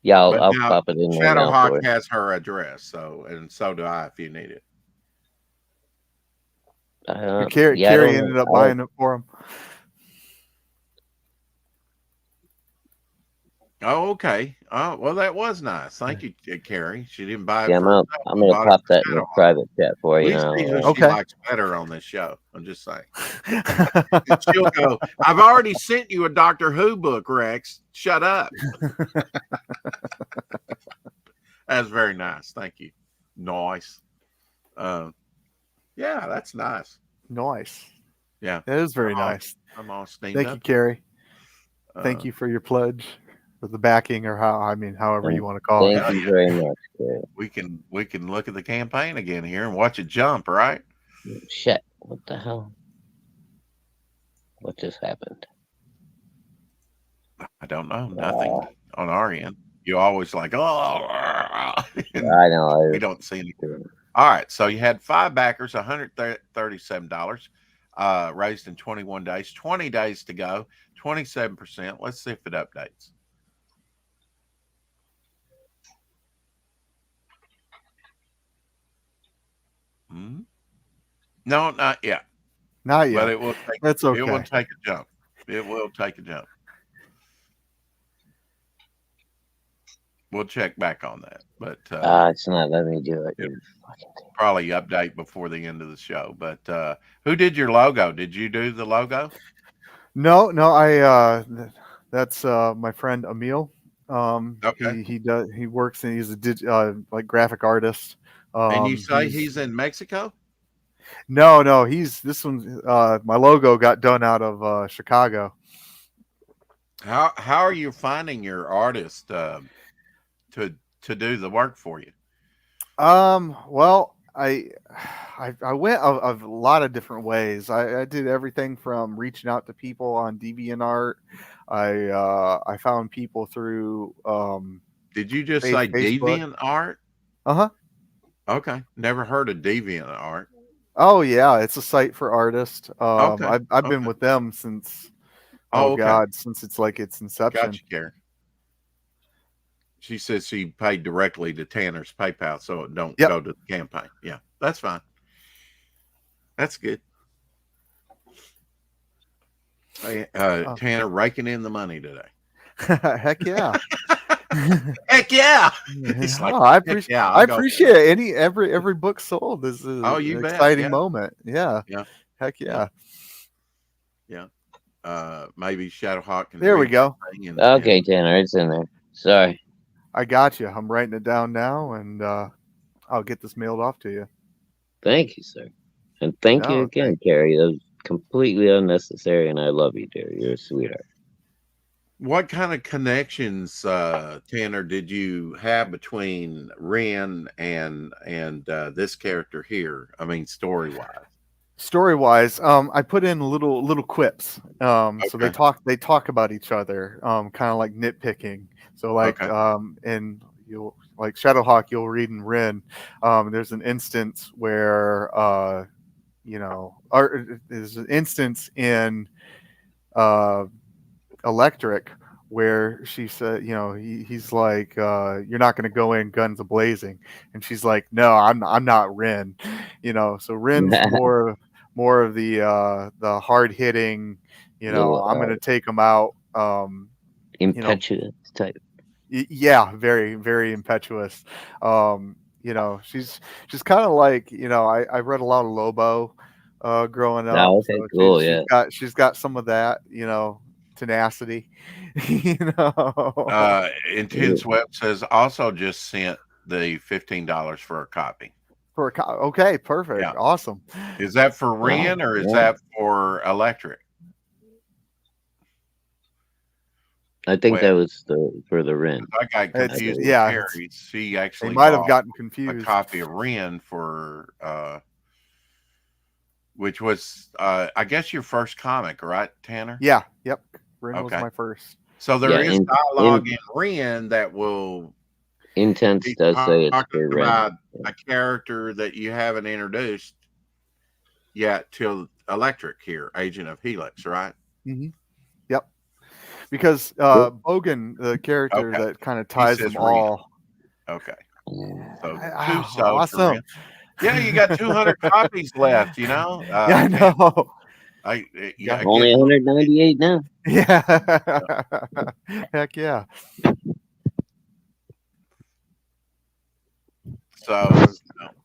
yeah, but I'll now pop it in there now Shadowhawk for you. has her address, and so do I if you need it. Yeah, I Carrie don't ended know. up buying it for him. Oh, okay. Oh, well, that was nice. Thank you, Carrie. She didn't buy it Yeah, for herself, I'm but gonna bought it pop for that in the Shadowhawk. private chat for you We now. see who she Okay. likes better on this show. I'm just saying. And she'll go, I've already sent you a Doctor Who book, Rex. Shut up. That's very nice. Thank you. Nice. Um, yeah, that's nice. Nice. Yeah. That is very I'm all, nice. I'm all steamed Thank you, up here. Carrie. Thank you for your pledge, for the backing, or however you And want to call it. thank Hell you yeah. very much, Carrie. We can look at the campaign again here and watch it jump, right? Shit, what the hell? What just happened? I don't know. Nothing on our end. You always like, and I know. we don't see anything. All right. So you had 5 backers, $137, raised in 21 days, 20 days to go, 27%. Let's see if it updates. Hmm? No, not yet. Not But yet. it will That's it will okay. take a jump. It will take a jump. We'll check back on that. But It's not letting me do it. it You fucking thing. probably update before the end of the show. But who did your logo? Did you do the logo? No, that's my friend Emil. Okay. He works and he's like graphic artist. And you say He's he's in Mexico? no, he's this one. My logo got done out of Chicago. How are you finding your artist to do the work for you? Well, I went a lot of different ways. I did everything from reaching out to people on DeviantArt. I found people through Did you just say Facebook. deviant art? Uh huh. Okay. Never heard of Deviant Art. Oh yeah, it's a site for artists. Okay. I've been Okay. with them since, oh Oh, okay. god, since it's like its inception. Got you, Karen. She says she paid directly to Tanner's PayPal, so it don't Yep. go to the campaign. Yeah, that's fine. That's good. Hey, Oh. Tanner raking in the money today. Heck yeah. Heck yeah! He's like, Oh, I heck appreciate yeah, I I'll go for it. appreciate every book sold is Oh, an you bet. exciting Yeah, moment. Yeah. yeah, Heck yeah, yeah. yeah. Maybe Shadowhawk can There we read go. that thing Okay, Tanner, it's in there. Sorry. I got you. I'm writing it down now, and I'll get this mailed off to you. Thank you, sir. And thank you No, again, Carrie. That was completely unnecessary, and I love you, dear. You're a sweetheart. what kind of connections, Tanner, did you have between Ren and this character here? I mean, story wise. story wise, I put in little quips. So Okay. they talk about each other, kind of like nitpicking. So like, Okay. and you'll like Shadowhawk, you'll read in Rin. There's an instance where or there's an instance in uh Illectrik where she said, he's like, you're not going to go in guns a blazing, and she's like, no, I'm not Rin, So Rin's more of the hard hitting, Little I'm going to take him out, impetuous type. yeah, very very impetuous. She's kind of like, I read a lot of Lobo growing up, Oh, so okay, cool. she's Yeah. got some of that, tenacity. you know Intense Web says also just sent the $15 for a copy. Okay, perfect, Yeah. awesome. Is that for Oh, Ren or is yeah. that for Illectrik? I think Well, that was for the Ren. I got confused with Yeah, Carrie. She they actually might have bought gotten a confused. copy of Ren for which was I guess your first comic, right, Tanner? Yeah, yep, Rin was Okay. my first. So there Yeah, is dialogue in Ren that will Intense be does say it's talking for Ren. about a character that you haven't introduced yet till Illectrik here, Agent of Helix, right? Mm-hmm. Yep, because Bogan, the character Okay. that kind of He ties says them Ren. all. Okay. So two Wow, sold for awesome. Ren. Yeah, you got 200 copies left, Yeah, I Tanner. know. Yeah, Only again, 198 now. Yeah. Heck yeah. so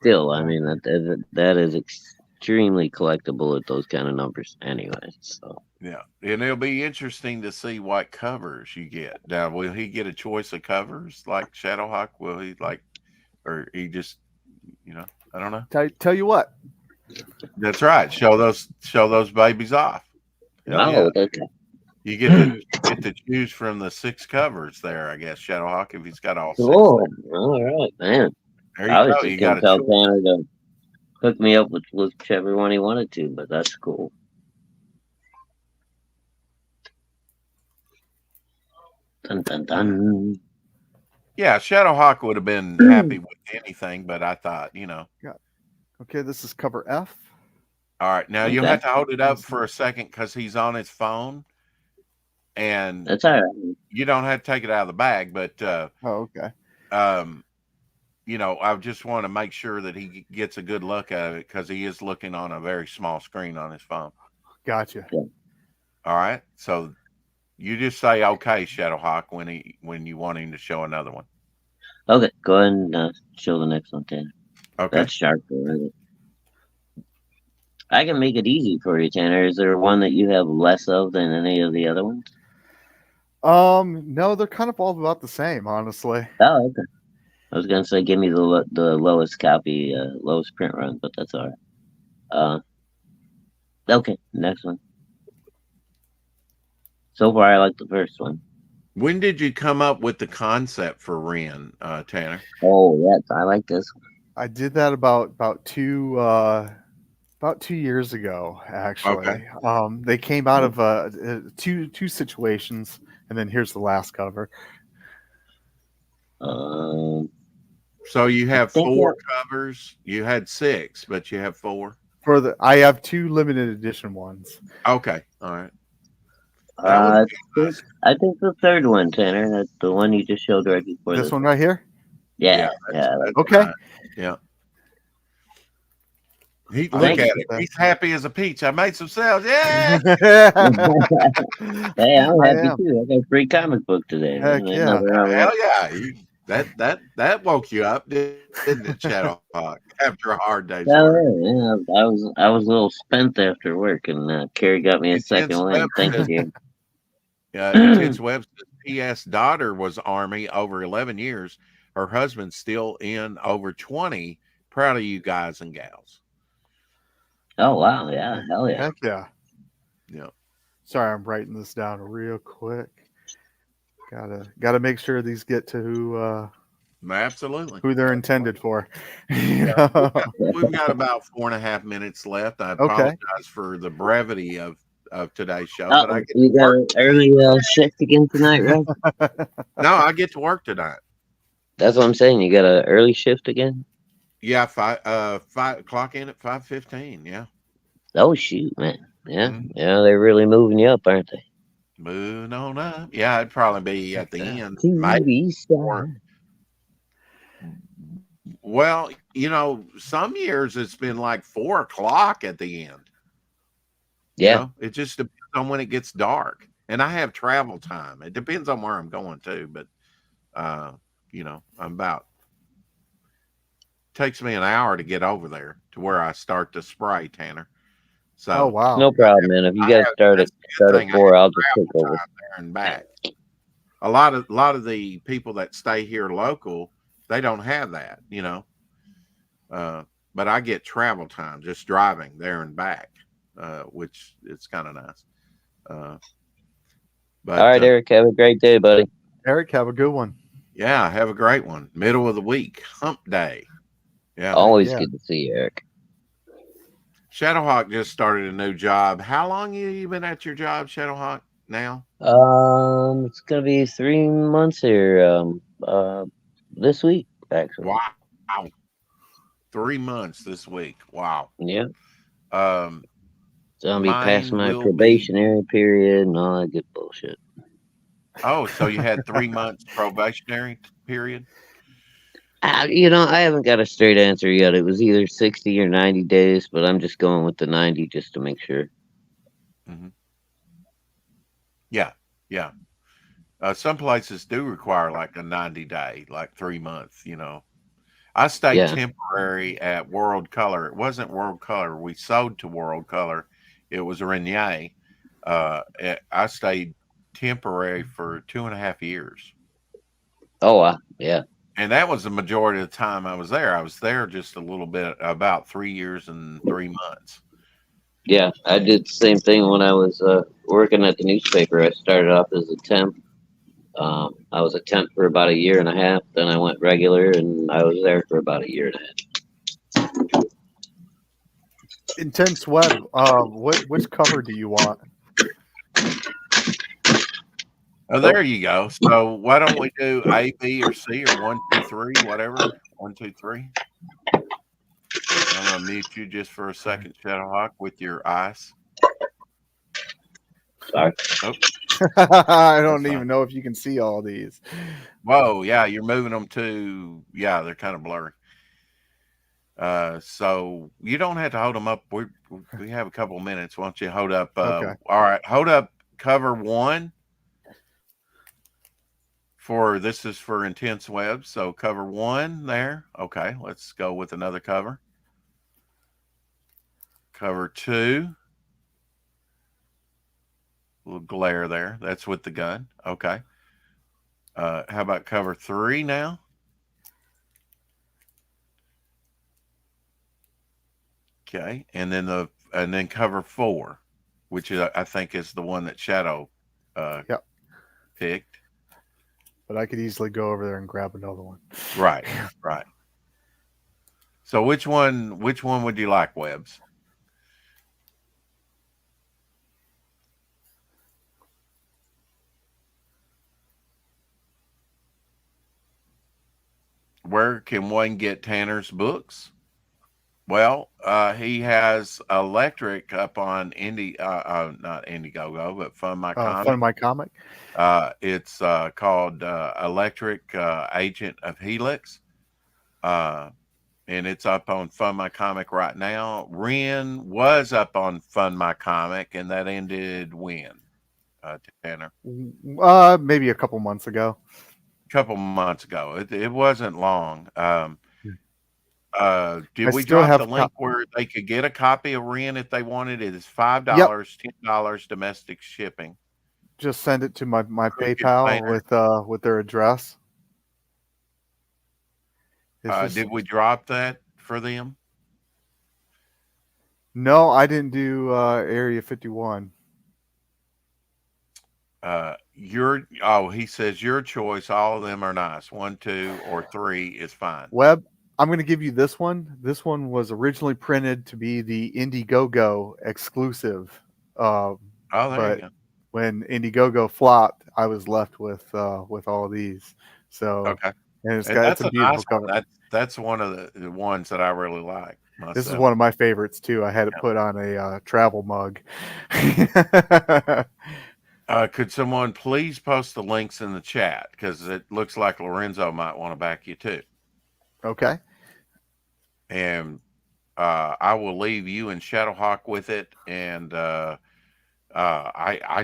Still, I mean that is extremely collectible at those kind of numbers, anyway. So yeah, and it'll be interesting to see what covers you get. Now, will he get a choice of covers like Shadowhawk? Will he or he just, I don't know. Tell you what. That's right. Show those babies off. Hell yeah. okay. You get to choose from the 6 covers there, I guess, Shadowhawk, if he's got all 6. Cool. All right, man. There I you was go. just You gonna got a tell choice. Tanner to hook me up with whichever one he wanted to, but that's cool. Dun dun dun. Yeah, Shadowhawk would have been happy with anything, but I thought, Okay, this is cover F. all right. Now you'll Okay. have to hold it up for a second because he's on his phone, and That's all right. you don't have to take it out of the bag. But Oh, okay. I just want to make sure that he gets a good look at it because he is looking on a very small screen on his phone. Gotcha. All right. So you just say okay, Shadowhawk, when you want him to show another one. Okay, go ahead and show the next one, Tanner. Okay. That's sharp, right? I can make it easy for you, Tanner. Is there one that you have less of than any of the other ones? No, they're kind of all about the same, honestly. Oh, okay. I was gonna say give me the lowest copy, lowest print run, but that's all right. Okay, next one. So far, I like the first one. When did you come up with the concept for Ren, Tanner? Oh, yes, I like this one. I did that about 2 years ago, actually. Okay. They came out of two situations, and then here's the last cover. So you I have think 4 covers. You had 6, but you have 4. I have 2 limited edition ones. Okay, all right. That would be nice. I think the third one, Tanner, that's the one you just showed right before This this one one. right here. Yeah, Yeah, yeah. that's Okay. nice. Yeah. He I look Thank at appreciate him. that. He's happy as a peach. I made some sales. Yeah. Hey, I'm I happy am. too. I got a free comic book today. Man. Heck Ain't yeah. nothing wrong with Hell that. yeah. That woke you up, didn't it, Shadowhawk? After a hard day's Hell work. yeah, yeah. I was a little spent after work, and Carrie got me a second Intense Web wind. Thank you, says dear. Intense Web says P.S. daughter was Army over 11 years. Her husband's still in over 20. Proud of you guys and gals. Oh wow, yeah, hell yeah. Heck yeah. Yeah. Sorry, I'm writing this down real quick. Gotta make sure these get to Absolutely. who they're intended for. You Yeah, know? we've got about 4.5 minutes left. I Okay. apologize for the brevity of today's show, but I Oh, get you to got work. an early shift again tonight, right? No, I get to work tonight. That's what I'm saying. You got an early shift again? Yeah, 5 o'clock in at 5:15. Yeah. Oh shoot, man. Yeah, Mhm. yeah, they're really moving you up, aren't they? Moving on up. Yeah, I'd probably be Heck at the yeah. end. Maybe TV more. star. Well, some years it's been like 4 o'clock at the end. Yeah. It just depends on when it gets dark. And I have travel time. It depends on where I'm going to, but I'm about takes me an hour to get over there to where I start to spray, Tanner. Oh So wow. No problem, man. If you I guys have start at that's the good thing. I have 4, I'll just take travel over. time there and back. A lot of the people that stay here local, they don't have that. But I get travel time just driving there and back, which it's kind of nice. Uh, All but right, Eric. Have a great day, buddy. Eric, have a good one. Yeah, have a great one. Middle of the week, hump day. Yeah. Heck Always yeah. good to see you, Eric. Shadowhawk just started a new job. How long have you been at your job, Shadowhawk, now? It's gonna be 3 months here. This week actually. Wow. 3 months this week. Wow. Yeah, Um, it's gonna be past mine my will be. probationary period and all that good bullshit. Oh, so you had 3 months probationary period? I haven't got a straight answer yet. It was either 60 or 90 days, but I'm just going with the 90 just to make sure. Hmm. Yeah. Yeah. Some places do require like a 90-day, like 3 months. I stayed Yeah. temporary at World Color. It wasn't World Color. We sold to World Color. It was Renier. I stayed temporary for 2.5 years. Oh, yeah. And that was the majority of the time I was there. I was there just a little bit, about 3 years and 3 months. Yeah, I did the same thing when I was working at the newspaper. I started off as a temp. I was a temp for about a year and a half. Then I went regular, and I was there for about a year and a half. Intense Web. Which cover do you want? Oh, there you go. So why don't we do A, B, or C, or 1, 2, 3, whatever? 1, 2, 3. I'm gonna mute you just for a second, Shadowhawk, with your ice. Sorry. Oh, I don't that's fine. even know if you can see all these. Whoa, yeah, you're moving them to. Yeah, they're kind of blurry. So you don't have to hold them up. We have a couple of minutes. Why don't you hold up? Okay. All right, hold up cover 1. This is for Intense Web. So cover 1 there. Okay, let's go with another cover. Cover 2. A little glare there. That's with the gun. Okay. How about cover 3 now? Okay, and then cover 4, which is, I think is the one that Shadow Yep. picked. But I could easily go over there and grab another one. Right, right. So which one would you like, Webbs? Where can one get Tanner's books? Well, he has Electric up on not Indiegogo, but Fund My Fun Comic. My Comic. It's called Electric Agent of Helix. And it's up on Fund My Comic right now. Ren was up on Fund My Comic, and that ended when, Tanner? Maybe a couple months ago. A couple months ago. It wasn't long. Did I we still drop have the link where they could get a copy of Ren if they wanted it? It's $5, Yep. $10 domestic shipping. Just send it to my Crooked PayPal Painter. with their address. Did we drop that for them? No, I didn't do Area 51. He says your choice. All of them are nice. 1, 2, or 3 is fine. Webb, I'm going to give you this one. This one was originally printed to be the Indiegogo exclusive. There but you go. when Indiegogo flopped, I was left with all these. So Okay. and it's That's a a beautiful nice cover. one. That's one of the ones that I really like myself. This is one of my favorites too. I had it put on a travel mug. Could someone please post the links in the chat, because it looks like Lorenzo might want to back you too. Okay. And I will leave you and Shadowhawk with it. And I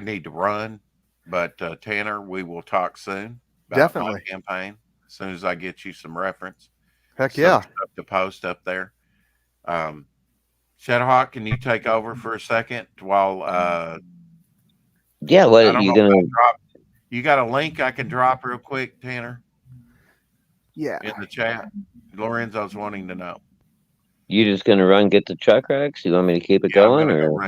need to run, but Tanner, we will talk soon about Definitely. my campaign as soon as I get you some reference. Heck some yeah. stuff to post up there. Shadowhawk, can you take over for a second while? Yeah, what I don't you know gonna? You got a link I can drop real quick, Tanner? Yeah. In the chat. Lorenzo's wanting to know. You just gonna run get the truck wrecks? You want me to keep it going, or?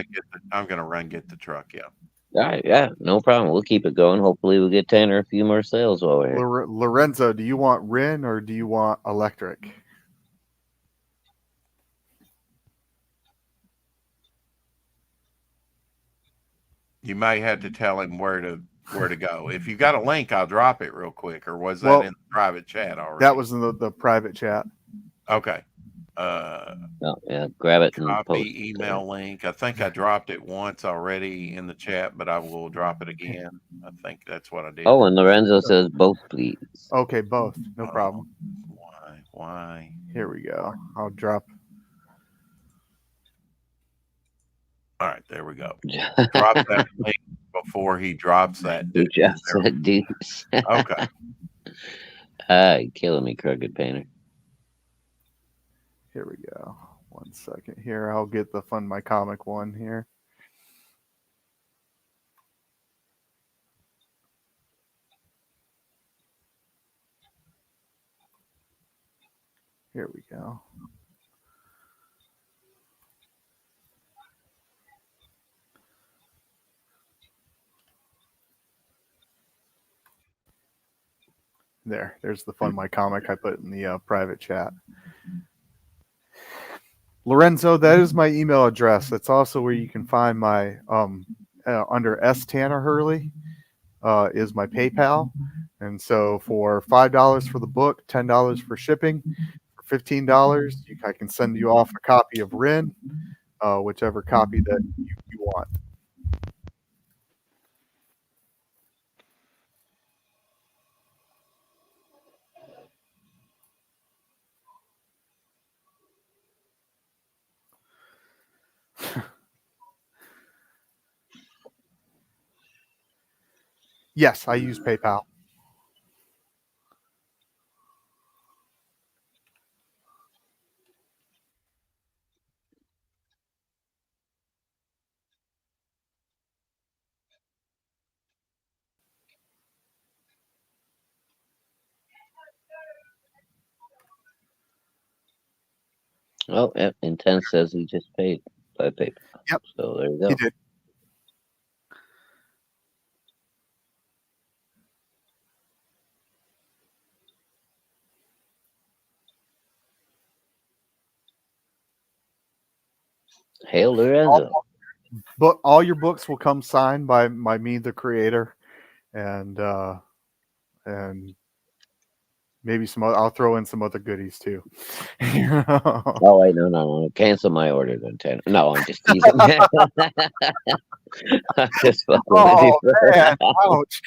I'm gonna run get the truck. Yeah. All right, yeah, no problem. We'll keep it going. Hopefully, we'll get Tanner a few more sales while we're here. Lorenzo, do you want Ren or do you want Illectrik? You may have to tell him where to go. If you got a link, I'll drop it real quick. Or was that in the private chat already? That was in the private chat. Okay. Yeah, grab it and copy post email link. I think I dropped it once already in the chat, but I will drop it again. I think that's what I did. Oh, and Lorenzo says both, please. Okay, both. No problem. Why? Here we go. I'll drop. All right, there we go. Drop that link before he drops that. He just said deuce. Okay. Killing me, Crooked Painter. Here we go. 1 second here. I'll get the Fund My Comic one here. Here we go. There's the Fund My Comic I put in the private chat. Lorenzo, that is my email address. That's also where you can find my under S Tanner Hurley is my PayPal. And so for $5 for the book, $10 for shipping, for $15, I can send you off a copy of Ren, whichever copy that you want. Yes, I use PayPal. Oh, yep. Intense says he just paid by PayPal. Yep. So there you go. He did. Hail Lorenzo. But all your books will come signed by me, the creator, and maybe some. I'll throw in some other goodies too. Oh wait, no. Cancel my order then, Tanner. No, I'm just teasing. I'm just fucking with you. Oh man, ouch.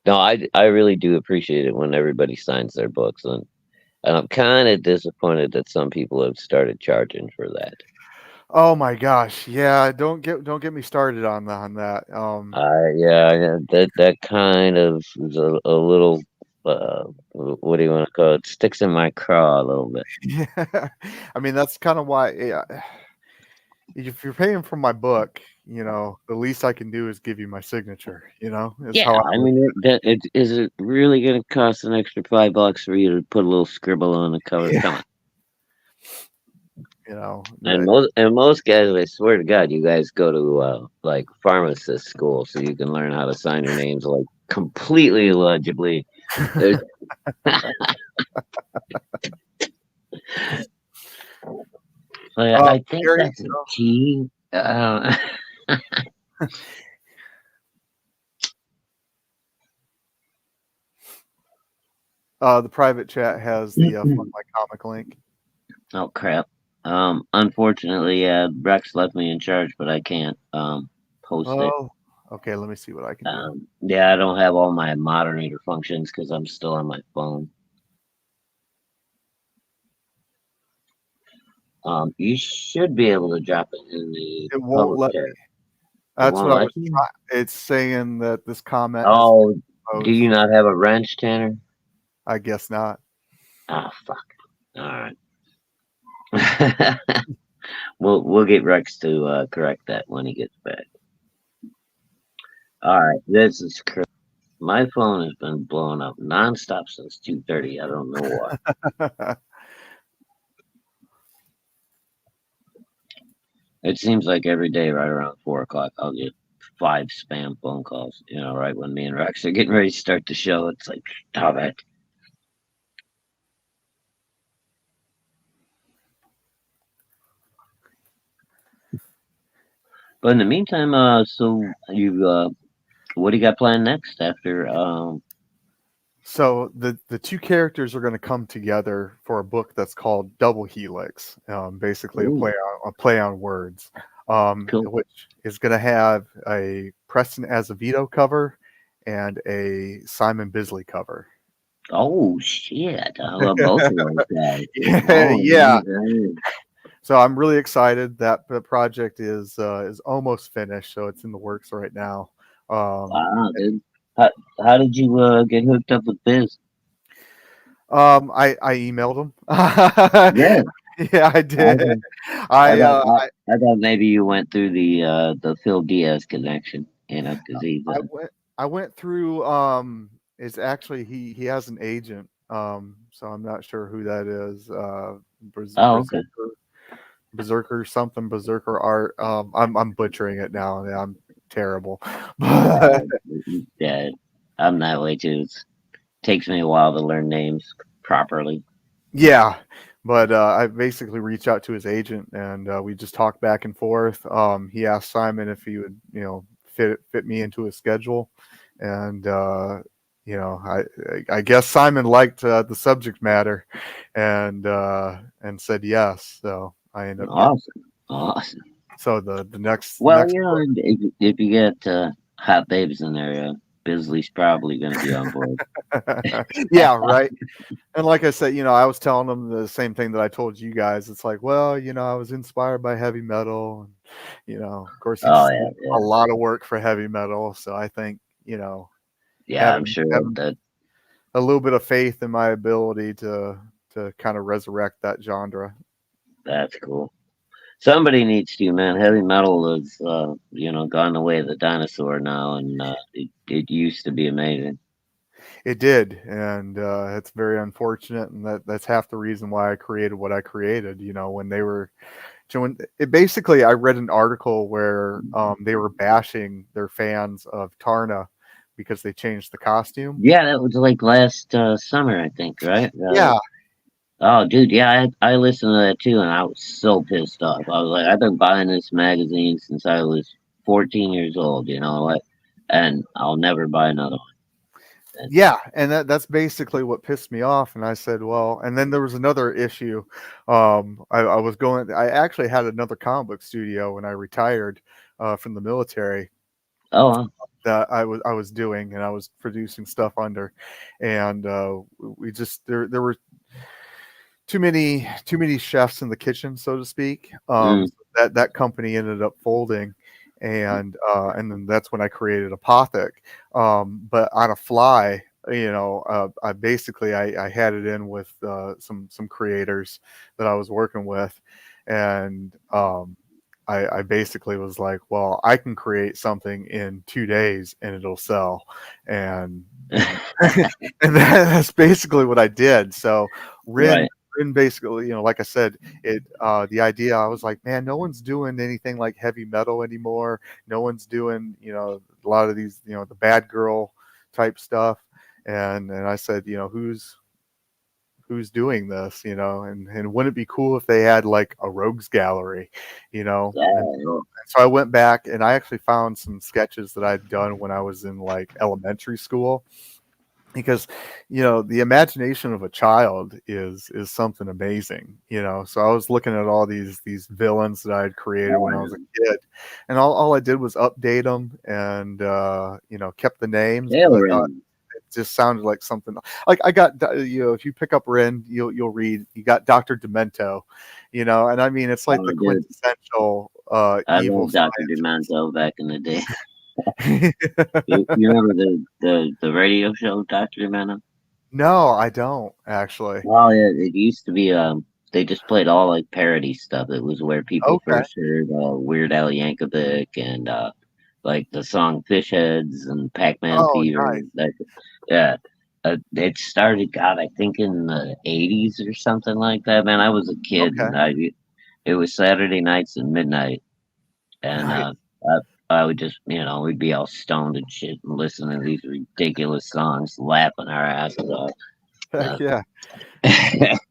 No, I really do appreciate it when everybody signs their books, and I'm kind of disappointed that some people have started charging for that. Oh my gosh, yeah. Don't get me started on that. Yeah, that kind of is a little, what do you want to call it? Sticks in my craw a little bit. Yeah, I mean that's kind of why. Yeah, if you're paying for my book, the least I can do is give you my signature. Is Yeah, how I I look. mean, is it really going to cost an extra $5 for you to put a little scribble on the cover? Yeah, Come on. And but most guys, I swear to God, you guys go to like pharmacist school so you can learn how to sign your names like completely illegibly. There's I think here you that's a T. the private chat has the Fund My Comic link. Oh crap. Unfortunately, Rex left me in charge, but I can't post it. Oh, okay. Let me see what I can do. Yeah, I don't have all my moderator functions because I'm still on my phone. You should be able to drop it in the It won't public let chat. me. That's won't what I let was you? trying. It's saying that this comment. Oh, Has do you not have a wrench, Tanner? I guess not. Ah, fuck. All right. we'll get Rex to correct that when he gets back. All right, this is crazy. My phone has been blowing up nonstop since 2:30. I don't know why. It seems like every day, right around 4 o'clock, I'll get 5 spam phone calls. Right when me and Rex are getting ready to start the show, it's like, stop it. But in the meantime, so you, what do you got planned next after? So the two characters are going to come together for a book that's called Double Helix. Basically, Ooh, a play on words, cool. which is going to have a Preston Azevedo cover and a Simon Bisley cover. Oh shit! I love both of those guys. Yeah. Man. So I'm really excited that the project is almost finished. So it's in the works right now. Wow, dude. How did you get hooked up with Biz? I emailed him. Yeah, Yeah, I did. I I I thought maybe you went through the Phil Diaz connection, because he's I went through it's actually he has an agent. So I'm not sure who that is. okay. Berserker something, Berserker art. I'm butchering it now. Yeah, I'm terrible. Uh, yeah, I'm that way too. It takes me a while to learn names properly. Yeah, but I basically reached out to his agent and we just talked back and forth. He asked Simon if he would, fit me into his schedule, and I guess Simon liked the subject matter, and said yes. So I ended up getting. Awesome. So the next Well, book. if you get hot babes in there, Bisley's probably going to be on board. Yeah, right. And like I said, I was telling them the same thing that I told you guys. It's like, well, I was inspired by heavy metal. And, of course, he's Oh yeah, a lot of work for heavy metal. So I think, yeah. I'm sure having that a little bit of faith in my ability to kind of resurrect that genre. that's cool. Somebody needs to, man. Heavy metal is, gone the way of the dinosaur now, and it used to be amazing. It did, and it's very unfortunate, and that's half the reason why I created what I created. When they were, basically, I read an article where they were bashing their fans of Tarna because they changed the costume. Yeah, that was like last summer, I think, right? Yeah, Oh, dude, yeah, I listened to that too, and I was so pissed off. I was like, I've been buying this magazine since I was 14 years old. You know what? and I'll never buy another one. Yeah, and that's basically what pissed me off. And I said, well, and then there was another issue. I was going. I actually had another comic book studio when I retired from the military Oh, that I was doing, and I was producing stuff under, and we just there were too many chefs in the kitchen, so to speak. That company ended up folding, and then that's when I created Apothic. But on a fly, I basically I had it in with some creators that I was working with, and I basically was like, well, I can create something in 2 days and it'll sell, and and that's basically what I did. So Rin right. Rin basically, like I said, the idea, I was like, man, no one's doing anything like heavy metal anymore. No one's doing, a lot of these, the bad girl type stuff. And I said, who's doing this, and wouldn't it be cool if they had like a rogues gallery, and Yeah. so I went back and I actually found some sketches that I'd done when I was in like elementary school, because the imagination of a child is something amazing, so I was looking at all these villains that I had created when I was a kid, and all I did was update them, and kept the names, because I thought Tailwind. it just sounded like something like I got, if you pick up Ren, you'll read, you got Dr. Demento, and I mean, it's like Oh, the dude, quintessential I evil love Dr. scientist. Demento back in the day. You remember the radio show Dr. Demento? No, I don't actually. Oh yeah, it used to be they just played all like parody stuff. It was where people Okay. first heard Weird Al Yankovic and like the song Fish Heads and Pac-Man Oh, Fever. nice. That yeah. It started, God, I think in the '80s or something like that. Man, I was a kid, Okay. and it was Saturday nights at midnight, and Nice. I would just, we'd be all stoned and shit and listening to these ridiculous songs, laughing our asses off. Heck Uh, yeah.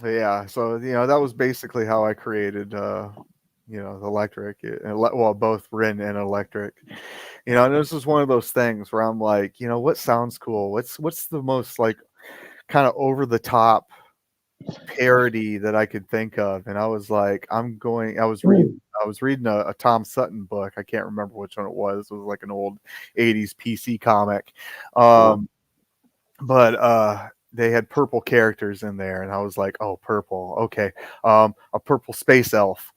Yeah, so that was basically how I created the electric, well, both Rin and electric. And this is one of those things where I'm like, what sounds cool? What's the most like kind of over the top parody that I could think of? And I was like, I was reading a Tom Sutton book. I can't remember which one it was. It was like an old 80s PC comic. Um but they had purple characters in there, and I was like, oh, purple, okay. A purple space elf.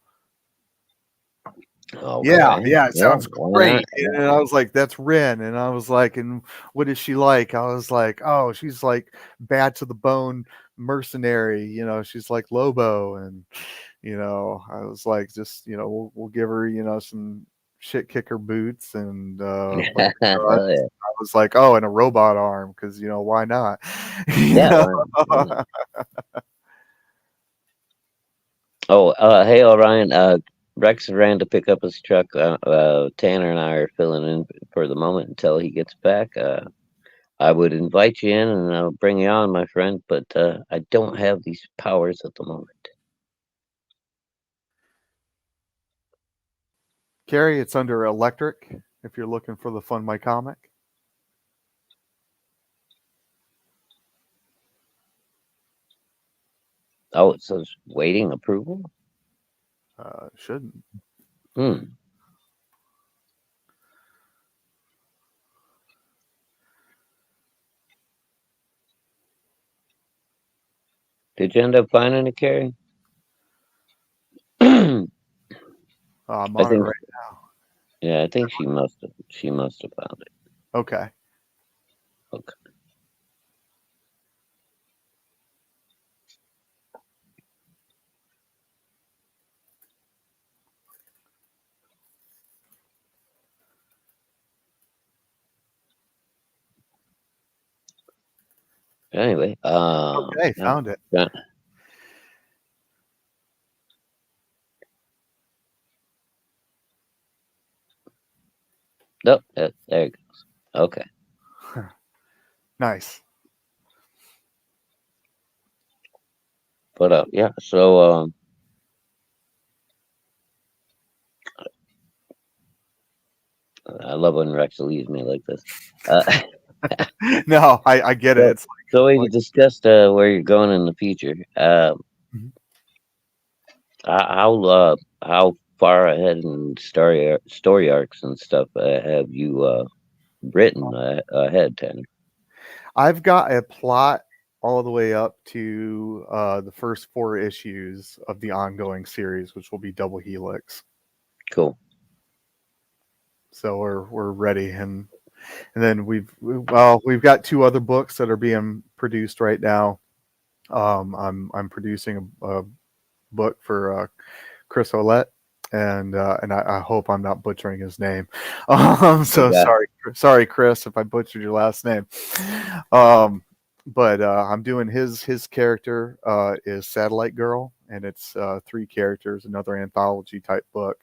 Yeah, okay. yeah, it Yeah, sounds why great. not? Yeah. And I was like, that's Rin. And I was like, and what is she like? I was like, oh, she's like bad to the bone mercenary, she's like Lobo. And I was like, just we'll give her, some shit kicker boots and but Hell yeah. I was like, oh, and a robot arm, because why not? You Yeah, know? why not? Oh, hey, Orion. Rex ran to pick up his truck. Tanner and I are filling in for the moment until he gets back. I would invite you in and I'll bring you on, my friend, but I don't have these powers at the moment. Carrie, it's under electric if you're looking for the Fun My Comic. Oh, it says waiting approval? Shouldn't. Hmm. Did you end up finding it, Carrie? I I'm on it think, right now. yeah, I think she must have found it. Okay. Okay. Anyway, Okay, yeah. found it. Yeah. Nope, there it goes. Okay. Nice. But yeah. So I love when Rex leaves me like this. Uh, No, I get it. so It's so we like discussed where you're going in the future. Mhm. How far ahead in story arcs and stuff have you written ahead, Tanner? I've got a plot all the way up to the first 4 issues of the ongoing series, which will be Double Helix. Cool. So we're ready, and then we've got 2 other books that are being produced right now. I'm producing a book for Chris Olette, and I hope I'm not butchering his name. So Okay. sorry, Chris, if I butchered your last name. Um, but I'm doing his character is Satellite Girl, and it's 3 characters, another anthology type book.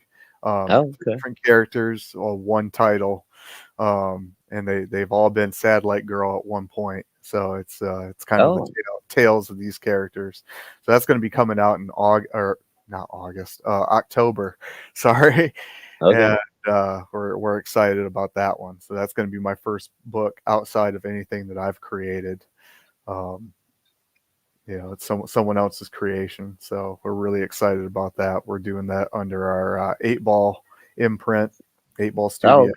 Oh, okay. Different characters, one title, and they've all been Satellite Girl at one point. So it's kind of the Oh, tales of these characters. So that's going to be coming out in August, or not August, October. Sorry, okay. and we're excited about that one. So that's going to be my first book outside of anything that I've created. Um, it's someone else's creation. So we're really excited about that. We're doing that under our 8 Ball imprint, 8 Ball Oh, Studio,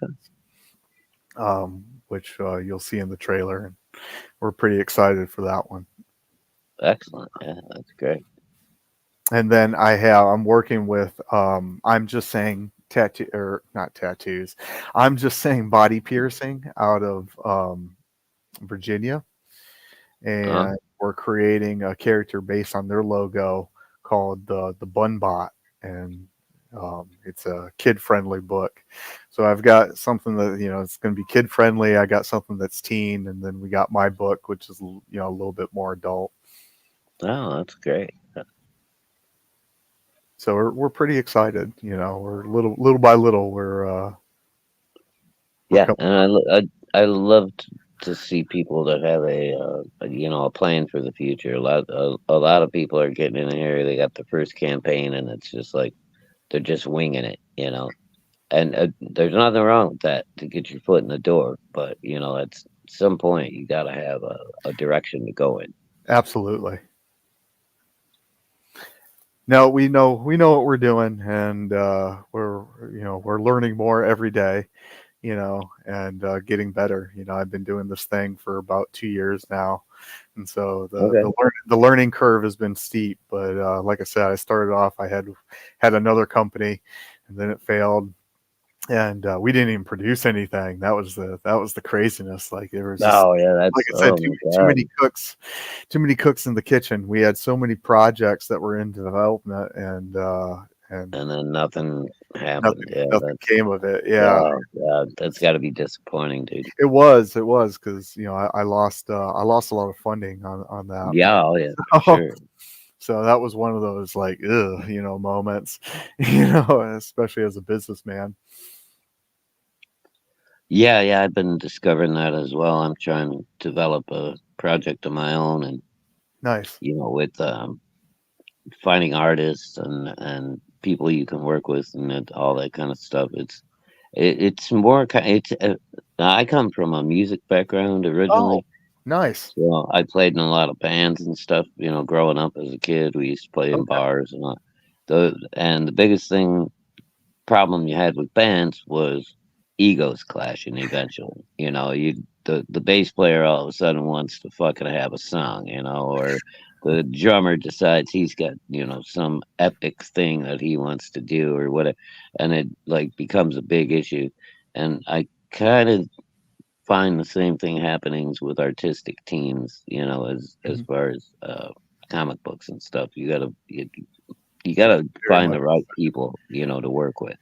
okay. which you'll see in the trailer. And we're pretty excited for that one. Excellent. Yeah, that's great. And then I'm working with I'm just saying tattoo, or not tattoos. I'm just saying body piercing out of Virginia, Uh, and we're creating a character based on their logo called the Bun Bot, and it's a kid friendly book. So I've got something that it's going to be kid friendly. I got something that's teen, and then we got my book, which is a little bit more adult. oh, that's great. So we're pretty excited. We're little by little we're Yeah, coming. and I love to see people that have a plan for the future. A lot of people are getting in here. They got the first campaign, and it's just like they're just winging it. And there's nothing wrong with that to get your foot in the door. But at some point you got to have a direction to go in. Absolutely. No, we know what we're doing, and we're learning more every day. And getting better. I've been doing this thing for about 2 years now, and so Okay. the learning curve has been steep. But like I said, I started off. I had another company, and then it failed, and we didn't even produce anything. That was the craziness. Like there was just, Oh yeah, like that's I said, oh my too god. many cooks, too many cooks in the kitchen. We had so many projects that were in development, and And then nothing happened. nothing Yeah, nothing came of it. Yeah, oh god, that's got to be disappointing, dude. it was because I lost a lot of funding on that. Yeah, oh yeah, for sure. So that was one of those like ugh, moments, especially as a businessman. Yeah, yeah, I've been discovering that as well. I'm trying to develop a project of my own, and Nice. with finding artists and people you can work with and all that kind of stuff. It's more it's I come from a music background Oh, originally, nice. so I played in a lot of bands and stuff. Growing up as a kid, we used to play in Okay. bars and all. The biggest problem you had with bands was egos clashing eventually. The bass player all of a sudden wants to fucking have a song, or the drummer decides he's got, some epic thing that he wants to do or whatever, and it like becomes a big issue. And I kind of find the same thing happenings with artistic teams, as Mhm. far as comic books and stuff. You gotta Very find much. the right people, to work with.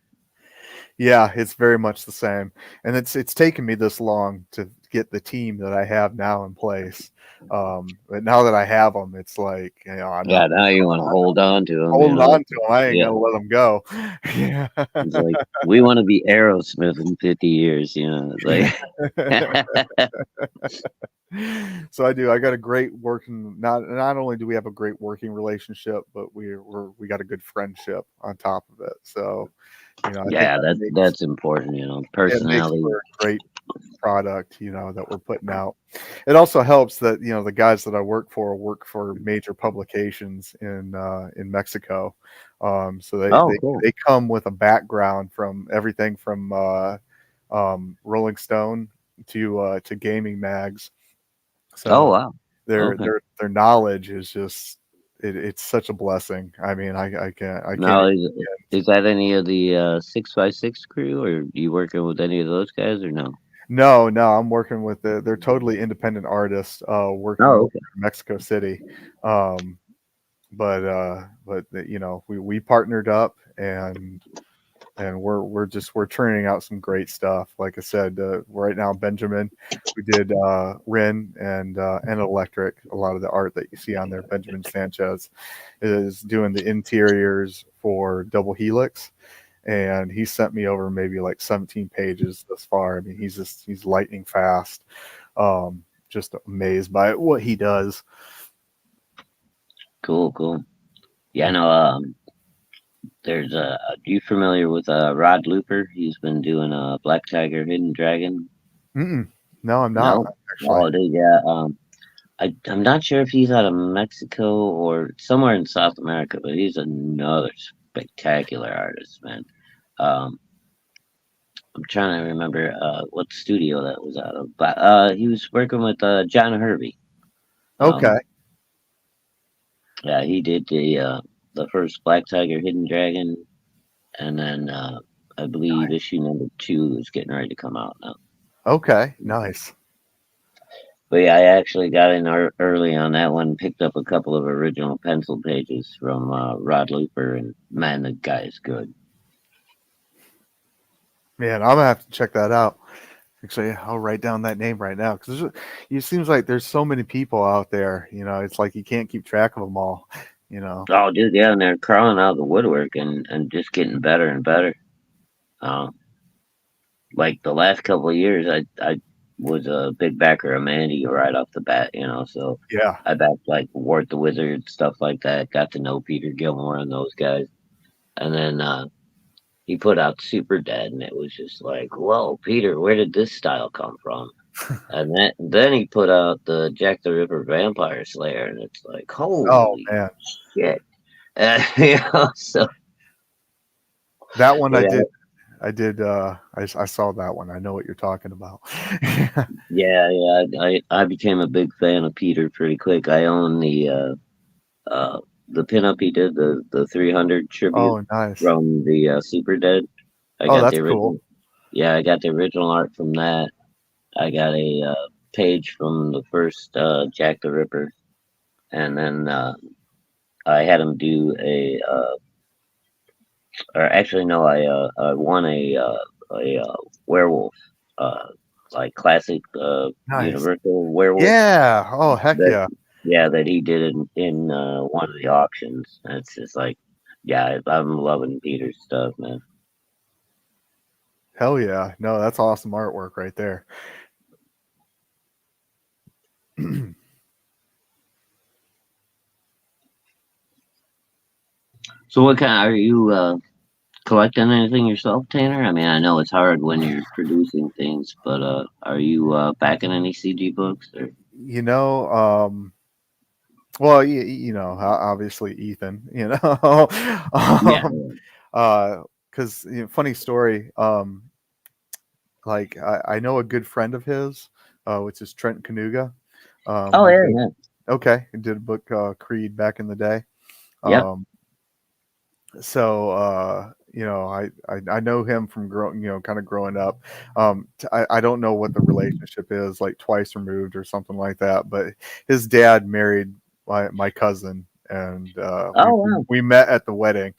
Yeah, it's very much the same, and it's taken me this long to get the team that I have now in place. But now that I have them, it's like I'm Yeah, not now you want to hold on to them, holding on to them. I ain't Yeah, gonna let them go. Yeah. it's like we want to be Aerosmith in 50 years. It's like, So I do. I got a great working. Not only do we have a great working relationship, but we got a good friendship on top of it. So, I think Yeah, that's important. it makes Personality. for a great product. That we're putting out. It also helps that the guys that I work for major publications in Mexico. So Oh, cool. they come with a background from everything from Rolling Stone to gaming mags. Oh, So wow. Okay. their knowledge is just it's such a blessing. I mean, I can't Now, even is that any of the 6x6 crew, or you working with any of those guys, or no? no, I'm working with they're totally independent artists working Oh, over okay. in Mexico City. Um but we partnered up and we're turning out some great stuff. Like I said, right now Benjamin, we did Rin and Electric. A lot of the art that you see on there, Benjamin Sanchez is doing the interiors for Double Helix, and he sent me over maybe like 17 pages thus far. I mean, he's lightning fast. Just amazed by what he does. Cool, cool. Yeah, no, there's you familiar with Rod Looper? He's been doing Black Tiger, Hidden Dragon. Mm-mm. No, I'm not No? actually. Oh, dude, yeah. I'm not sure if he's out of Mexico or somewhere in South America, but he's another spectacular artist, man. Um, I'm trying to remember what studio that was out of, but he was working with John Hervey. Okay. Um, yeah, he did the first Black Tiger, Hidden Dragon, and then I believe issue number 2 is getting ready to come out now. Okay. Nice. But yeah, I actually got in early on that one, picked up a couple of original pencil pages from Rod Looper, and man, the guy is good. Man, I'm gonna have to check that out. Actually, I'll write down that name right now because it seems like there's so many people out there. It's like you can't keep track of them all. You know. Oh, dude, yeah, and they're crawling out of the woodwork and just getting better and better. Um, like the last couple of years, I was a big backer of Mandy right off the bat, so Yeah. I backed like Wart the Wizard, stuff like that. Got to know Peter Gilmore and those guys, and then he put out Super Dead, and it was just like, whoa, Peter, where did this style come from? And then he put out the Jack the Ripper Vampire Slayer, and it's like, Oh holy man, shit. So that one I yeah, did. I saw that one. I know what you're talking about. yeah. I became a big fan of Peter pretty quick. I own the pinup he did, the 300 tribute Oh, nice. from the Super Dead. I Oh, got the that's cool. original. Yeah, I got the original art from that. I got a page from the first Jack the Ripper, and then I had him do or actually no, I won a werewolf, uh, like classic Nice. Universal werewolf. Yeah. Oh, heck That yeah. Yeah, that he did in one of the auctions. And it's just like, yeah, I'm loving Peter's stuff, man. Hell yeah. No, that's awesome artwork right there. So, what kind are you collecting anything yourself, Tanner? I mean, I know it's hard when you're producing things, but are you backing any CG books or? you know, um, well, obviously Ethan, Yeah, um, because funny story, like I know a good friend of his, which is Trent Canuga. oh We yeah, did yeah, okay, he did a book Creed back in the day. yep. Um, so I know him from growing kind of growing up. I don't know what the relationship is like twice removed or something like that, but his dad married my cousin, and Oh wow, we met at the wedding.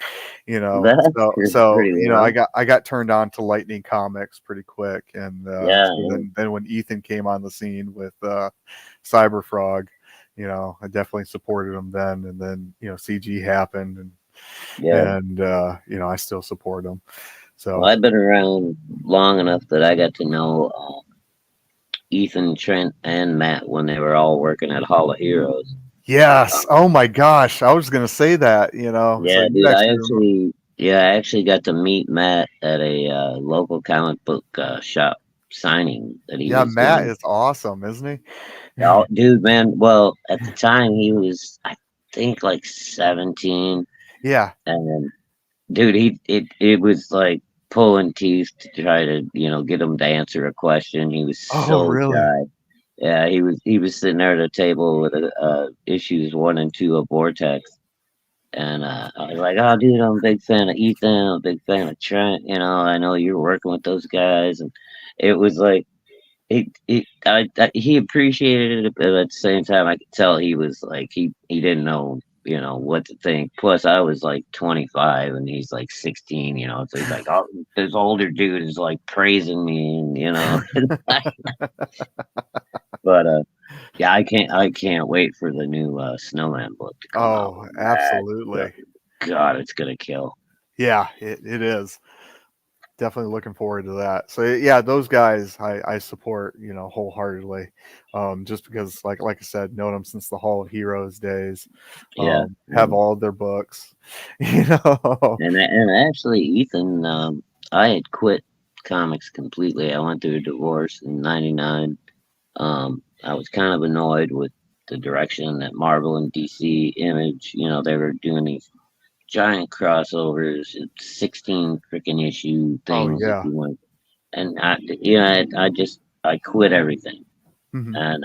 that's So pretty I wild. got turned on to Lightning Comics pretty quick, and Yeah, so yeah, then when Ethan came on the scene with Cyber Frog, I definitely supported him then, and then CG happened, yeah. and I still support them. Well, So I've been around long enough that I got to know Ethan, Trent, and Matt when they were all working at Hall of Heroes. Yes. Oh my gosh. I was gonna say that. So Yeah, you dude, actually remember. I actually got to meet Matt at a local comic book shop signing that he Yeah, was Matt doing. is awesome, isn't he? Oh, dude, man. Well, at the time he was, I think, like 17, Yeah. and dude, it was like pulling teeth to try to get him to answer a question. He was Oh, so really? shy. Yeah, he was sitting there at a table with issues 1 and 2 of Vortex. And I was like, "Oh, dude, I'm a big fan of Ethan. I'm a big fan of Trent. I know you're working with those guys." And it was like he appreciated it, but at the same time, I could tell he was like he didn't know what to think. Plus, I was like 25 and he's like 16. So he's like, "Oh, this older dude is like praising me," and. But yeah, I can't wait for the new Snowman book to come out. Oh, absolutely. God, it's gonna kill. Yeah, it is. Definitely looking forward to that. So yeah, those guys I support, wholeheartedly. Just because like I said, known them since the Hall of Heroes days. Yeah, Have all of their books. You know. and actually, Ethan, I had quit comics completely. I went through a divorce in '99. I was kind of annoyed with the direction that Marvel and DC Image, they were doing these giant crossovers, 16 freaking issue Oh things if yeah. you want. And I quit everything. Mhm. And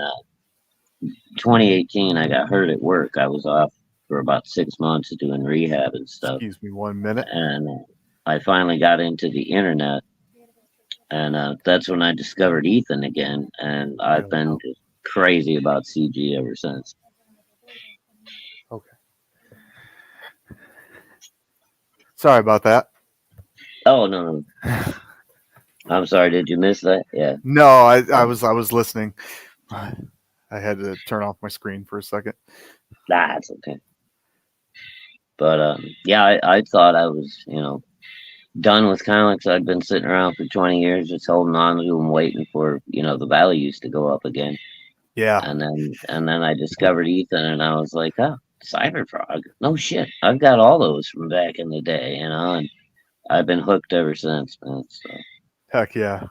2018, I got hurt at work. I was off for about 6 months doing rehab and stuff. Excuse me 1 minute. And I finally got into the internet. And that's when I discovered Ethan again. And I've been just crazy about CG ever since. Okay. Sorry about that. Oh, no. I'm sorry. Did you miss that? Yeah. No, I was listening. I had to turn off my screen for a second. That's okay. But yeah, I thought I was, done with comics. I'd been sitting around for 20 years, just holding on to them, waiting for the values to go up again. Yeah. And then I discovered Ethan, and I was like, oh, Cyberfrog. No shit, I've got all those from back in the day, and I've been hooked ever since, man. So. Heck yeah.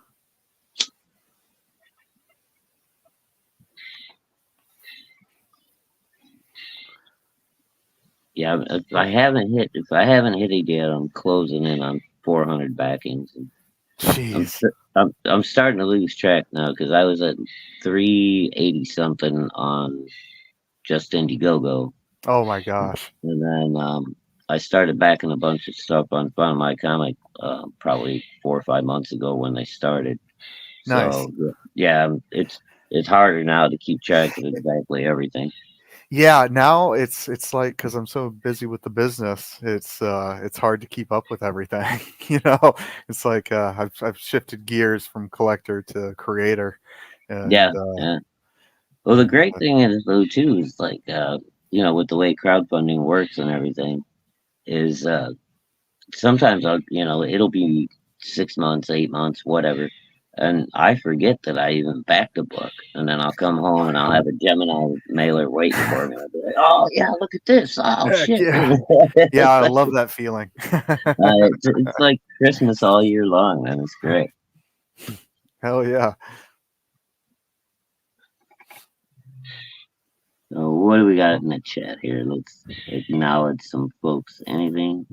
Yeah, if I haven't hit it yet, I'm closing in on 400 backings. I'm Jeez. I'm starting to lose track now because I was at 380 something on just Indiegogo, Oh my gosh. and then I started backing a bunch of stuff on Fun My Comic probably 4 or 5 months ago when they started. Nice. So yeah, it's harder now to keep track of exactly everything. Yeah, now it's like because I'm so busy with the business, it's hard to keep up with everything. It's like I've shifted gears from collector to creator, Yeah, and yeah. Well, the great thing is though too is like with the way crowdfunding works and everything is sometimes it'll be 6 months, 8 months, whatever, and I forget that I even backed a book, and then I'll come home and I'll have a Gemini mailer waiting for me. I'll be like, oh yeah, look at this. Oh heck shit. yeah, yeah, I love that feeling. It's like Christmas all year long, man. It's great. Hell yeah. So what do we got in the chat here? Let's acknowledge some folks. Anything?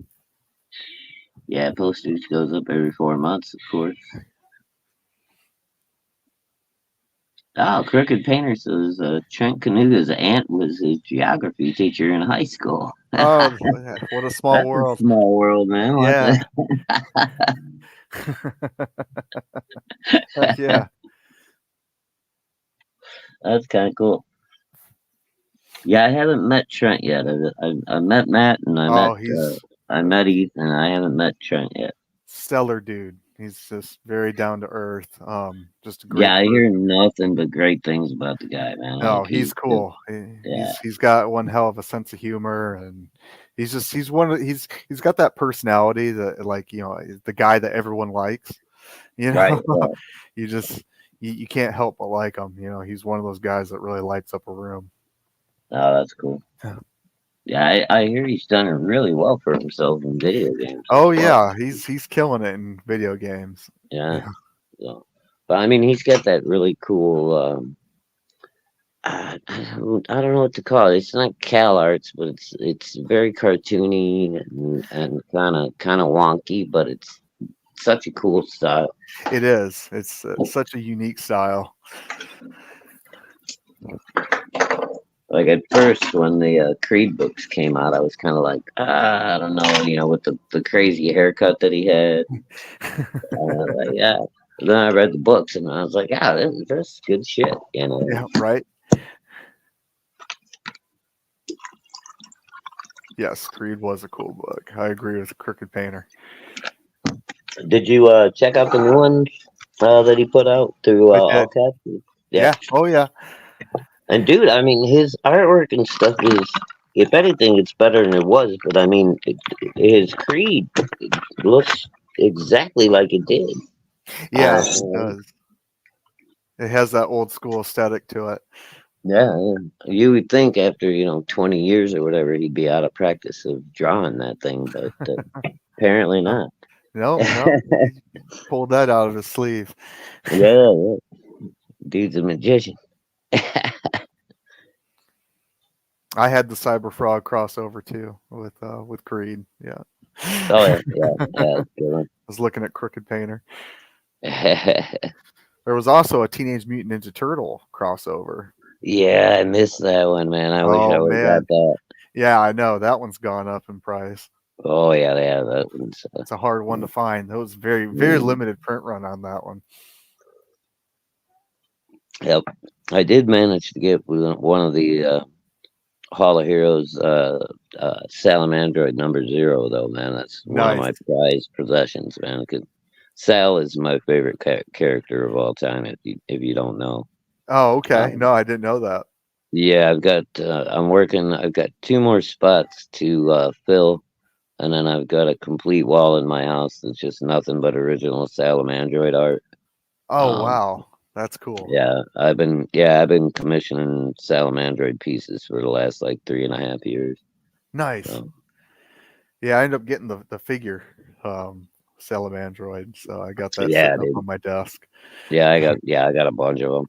Yeah, postage goes up every 4 months, of course. Oh, Crooked Painter says Trent Canuga's aunt was his geography teacher in high school. Oh, what a small That's a world. small world, man. What Yeah. the? Heck yeah. That's kind of cool. Yeah, I haven't met Trent yet. I met Matt and Oh, he's I met Ethan. I haven't met Trent yet. stellar dude. He's just very down to earth. Just a Yeah, great I hear person. nothing but great things about the guy, man. No, Like he's cool. yeah, He's got one hell of a sense of humor, and he's one of he's got that personality that, like, the guy that everyone likes. You right. know, you just you can't help but like him. You know, he's one of those guys that really lights up a room. Oh, that's cool. Yeah. Yeah, I hear he's done really well for himself in video games. Oh as well. yeah, he's killing it in video games. Yeah. Yeah. So, but I mean, he's got that really cool. I don't know what to call it. It's not Cal Arts, but it's very cartoony and kind of wonky, but it's such a cool style. It is. It's such a unique style. Like at first, when the Creed books came out, I was kind of like, I don't know, with the crazy haircut that he had. Like, yeah. Then I read the books and I was like, yeah, this is good shit. Yeah, right. Yes, Creed was a cool book. I agree with Crooked Painter. Did you check out the new one that he put out through I All did. Caps? Yeah. Oh yeah. And dude, I mean, his artwork and stuff is, if anything, it's better than it was. But I mean, his Creed looks exactly like it did. Yeah, it does. It has that old school aesthetic to it. Yeah, yeah. You would think after 20 years or whatever, he'd be out of practice of drawing that thing, but apparently not. No, he pulled that out of his sleeve. Yeah, dude's a magician. I had the Cyber Frog crossover too with Creed. Yeah. Oh yeah. That's good I was looking at Crooked Painter. one. There was also a Teenage Mutant Ninja Turtle crossover. Yeah, I missed that one, man. I wish I Oh would have man. got that. Yeah, I know. That one's gone up in price. Oh yeah, that one's. It's a hard one to find. That was very, very limited print run on that one. Yep, I did manage to get one of the Hall of Heroes Salamandroid #0 though, man. That's one of my Nice. prized possessions, man. 'Cause Sal is my favorite character of all time. If you don't know. Oh, okay. No, I didn't know that. Yeah, I've got. I've got 2 more spots to fill, and then I've got a complete wall in my house that's just nothing but original Salamandroid art. Oh, Um, wow. That's cool. Yeah, I've been commissioning Salamandroid pieces for the last like 3.5 years. Nice. So, Yeah, I ended up getting the figure Salamandroid, so I got that yeah, sitting up dude. on my desk. Yeah, I got a bunch of them.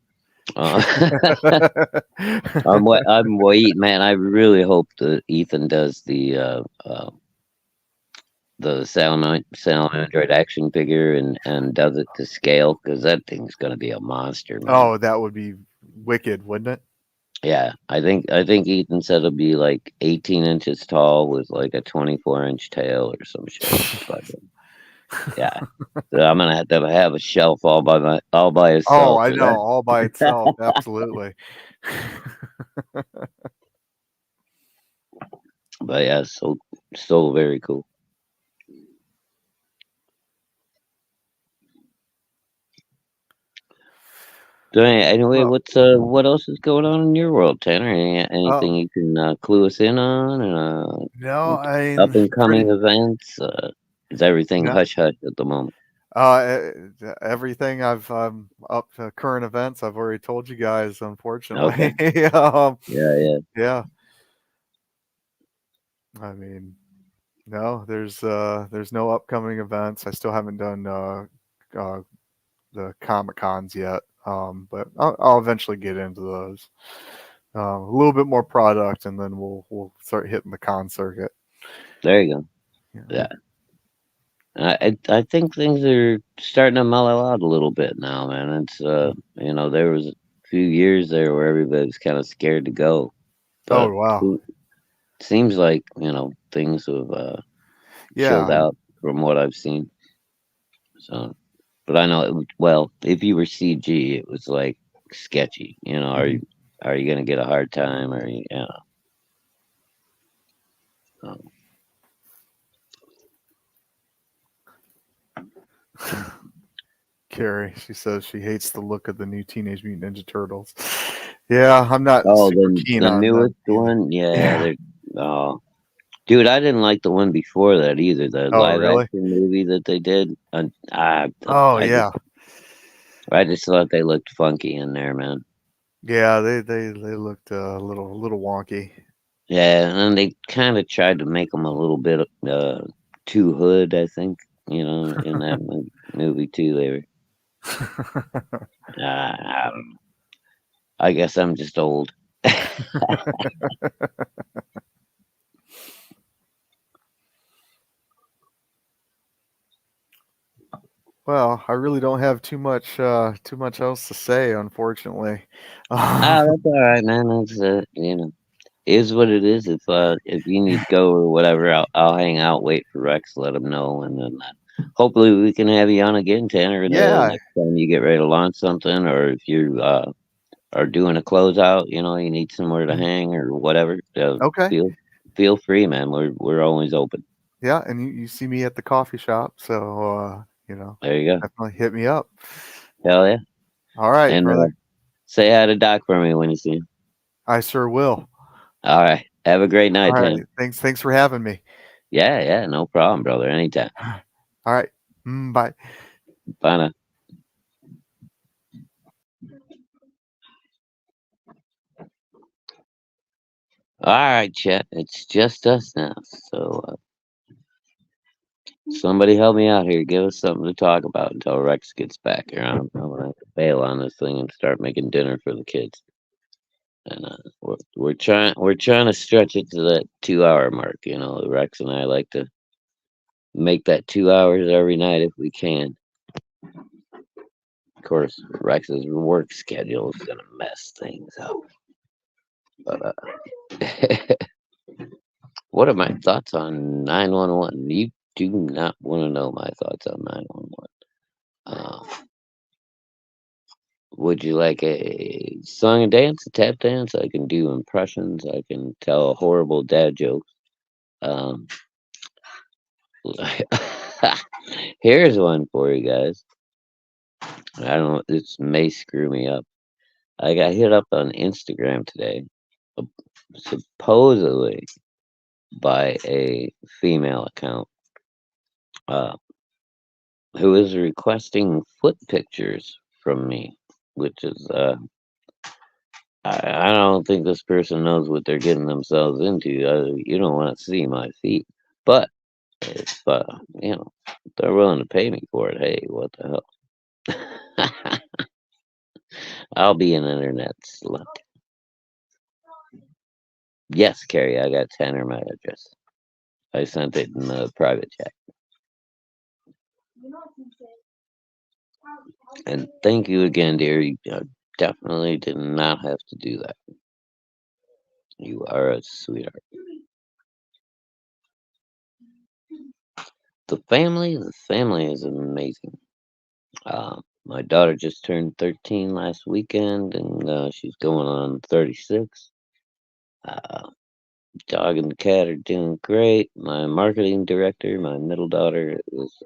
I'm waiting, man. I really hope that Ethan does the Salamandroid action figure and does it to scale, because that thing's gonna be a monster, man. Oh, that would be wicked, wouldn't it? Yeah, I think Ethan said it'll be like 18 inches tall with like a 24-inch tail or some shit. But, yeah, so I'm gonna have to have a shelf all by Oh, itself. I know, all by itself. Absolutely. But yeah, so very cool. So anyway, Well, what else is going on in your world, Tanner? Anything you can clue us in on? no, I mean, Up and coming pretty, events? Is everything no, hush hush at the moment? everything I've up to current events. I've already told you guys, unfortunately. Okay. Yeah. Yeah. I mean, no, there's no upcoming events. I still haven't done the Comic Cons yet, but I'll eventually get into those. A little bit more product, and then we'll start hitting the con circuit. There you go. Yeah. I think things are starting to mellow out a little bit now, man. It's there was a few years there where everybody was kind of scared to go, Oh but wow, it seems like things have chilled yeah. out from what I've seen. So, but I know well, if you were CG, it was like sketchy. Are you gonna get a hard time, or um, Carrie, she says she hates the look of the new Teenage Mutant Ninja Turtles. Yeah, I'm not oh, super the keen the on newest them either. one, yeah, Yeah. oh, dude, I didn't like the one before that either. The Oh live really? action movie that they did, and Oh I just yeah. I just thought they looked funky in there, man. Yeah, they looked a little wonky. Yeah, and they kind of tried to make them a little bit too hood, I think. In that movie too. They were. I don't know. I guess I'm just old. Well, I really don't have too much else to say, unfortunately. Ah, that's all right, man. That's is what it is. If you need to go or whatever, I'll hang out, wait for Rex, let him know, and then hopefully we can have you on again, Tanner, the Yeah. next time you get ready to launch something, or if you are doing a closeout, you need somewhere to Mhm. hang or whatever. Okay. Feel free, man. We're always open. Yeah, and you see me at the coffee shop, so There you go. definitely hit me up. Hell yeah. All right, And brother. say hi to Doc for me when you see him. I sure will. All right. Have a great All night, right. Tanner. Thanks for having me. Yeah, yeah, no problem, brother. Anytime. All right. Bye. Bye now. All right, Chet. It's just us now. So somebody help me out here. Give us something to talk about until Rex gets back here. I'm gonna have to bail on this thing and start making dinner for the kids. And we're trying to stretch it to that 2 hour mark. Rex and I like to make that 2 hours every night if we can. Of course, Rex's work schedule is gonna mess things up. But what are my thoughts on 911? You do not want to know my thoughts on 911. Would you like a song and dance, a tap dance? I can do impressions. I can tell horrible dad jokes. Um, here's one for you guys. I don't know. This may screw me up. I got hit up on Instagram today, uh, supposedly by a female account, uh, who is requesting foot pictures from me, which is I don't think this person knows what they're getting themselves into. You don't want to see my feet, but if they're willing to pay me for it, hey, what the hell? I'll be an internet slut. Yes, Carrie, I got Tanner my address. I sent it in the private chat. And thank you again, dear. You definitely did not have to do that. You are a sweetheart. The family is amazing. My daughter just turned 13 last weekend, and she's going on 36. Uh, Dog and the cat are doing great. My marketing director, my middle daughter, is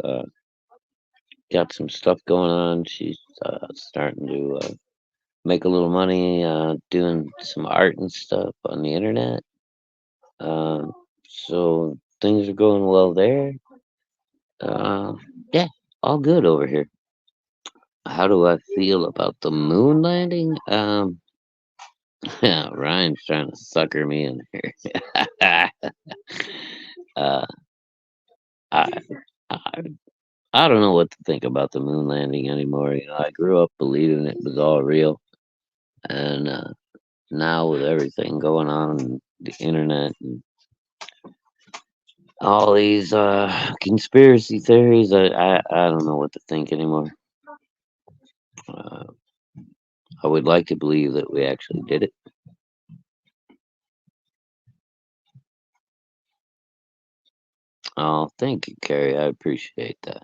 got some stuff going on. She's starting to make a little money doing some art and stuff on the internet. Um, so things are going well there. Uh, yeah, all good over here. How do I feel about the moon landing? Yeah, Ryan's trying to sucker me in here. uh, I, I, I don't know what to think about the moon landing anymore. I grew up believing it was all real, and now with everything going on on the internet and all these conspiracy theories, I don't know what to think anymore. Uh, I would like to believe that we actually did it. Oh, thank you, Carrie. I appreciate that.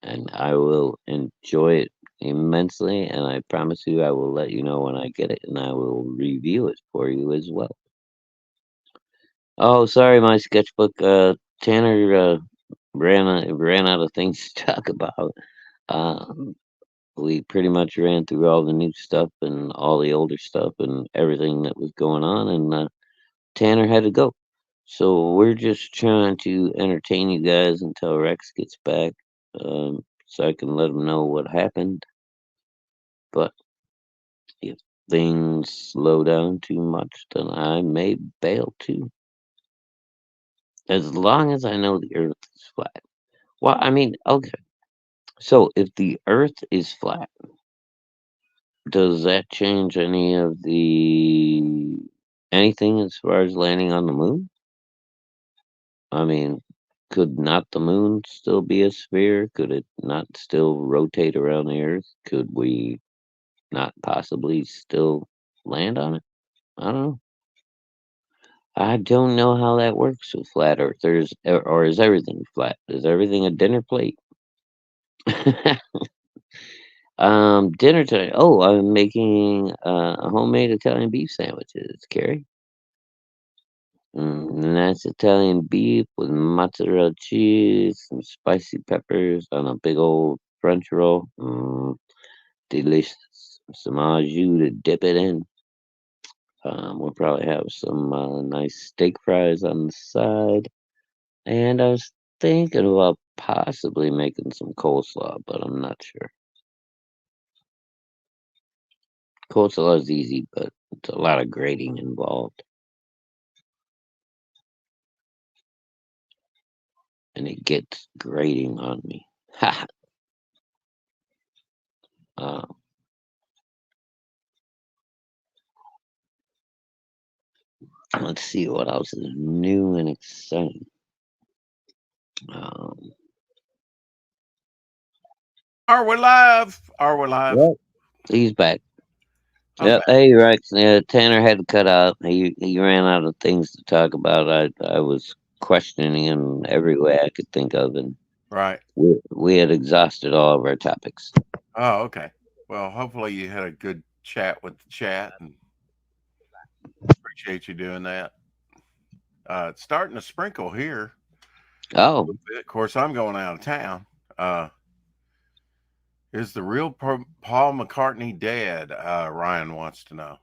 And I will enjoy it immensely. And I promise you, I will let you know when I get it, and I will review it for you as well. Oh, sorry, my sketchbook. Tanner ran out of things to talk about. Um, we pretty much ran through all the new stuff and all the older stuff and everything that was going on, and Tanner had to go. So we're just trying to entertain you guys until Rex gets back. so I can let them know what happened. But if things slow down too much, then I may bail too. As long as I know the Earth is flat. Well, I mean, okay. So if the Earth is flat, does that change anything as far as landing on the moon? I mean, could not the moon still be a sphere? Could it not still rotate around the Earth? Could we not possibly still land on it? I don't know. I don't know how that works with flat earthers, or is everything flat? Is everything a dinner plate? Dinner tonight. Oh, I'm making homemade Italian beef sandwiches, Carrie. Nice Italian beef with mozzarella cheese, some spicy peppers on a big old French roll. Delicious. Some au jus to dip it in. We'll probably have some nice steak fries on the side. And I was thinking about possibly making some coleslaw, but I'm not sure. Coleslaw is easy, but it's a lot of grating involved. And it gets grating on me. Ha! uh, let's see what else is new and exciting. Um, Are we live? Are we live? yep, he's back. I'm Yep. back. Hey, Rex. Yeah, Tanner had to cut out. He ran out of things to talk about. I was questioning him every way I could think of, and Right. we had exhausted all of our topics. Oh, okay. Well, hopefully you had a good chat with the chat, and appreciate you doing that. It's starting to sprinkle here. Oh, Of course, I'm going out of town. Is the real Paul McCartney dead? Ryan wants to know.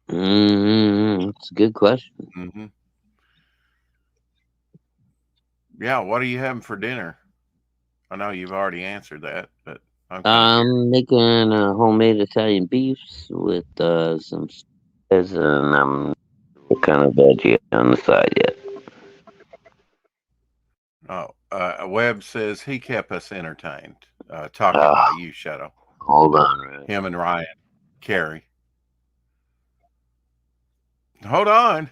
it's a good question. Mm-hmm. Yeah, what are you having for dinner? I know you've already answered that, but I'm kind of curious. I'm making homemade Italian beefs with some spices, and what kind of veggie on the side yet. Oh, Webb says he kept us entertained. Talking Ah, about you, Shadow. hold on, Rex. Him and Ryan, Carrie. Hold on.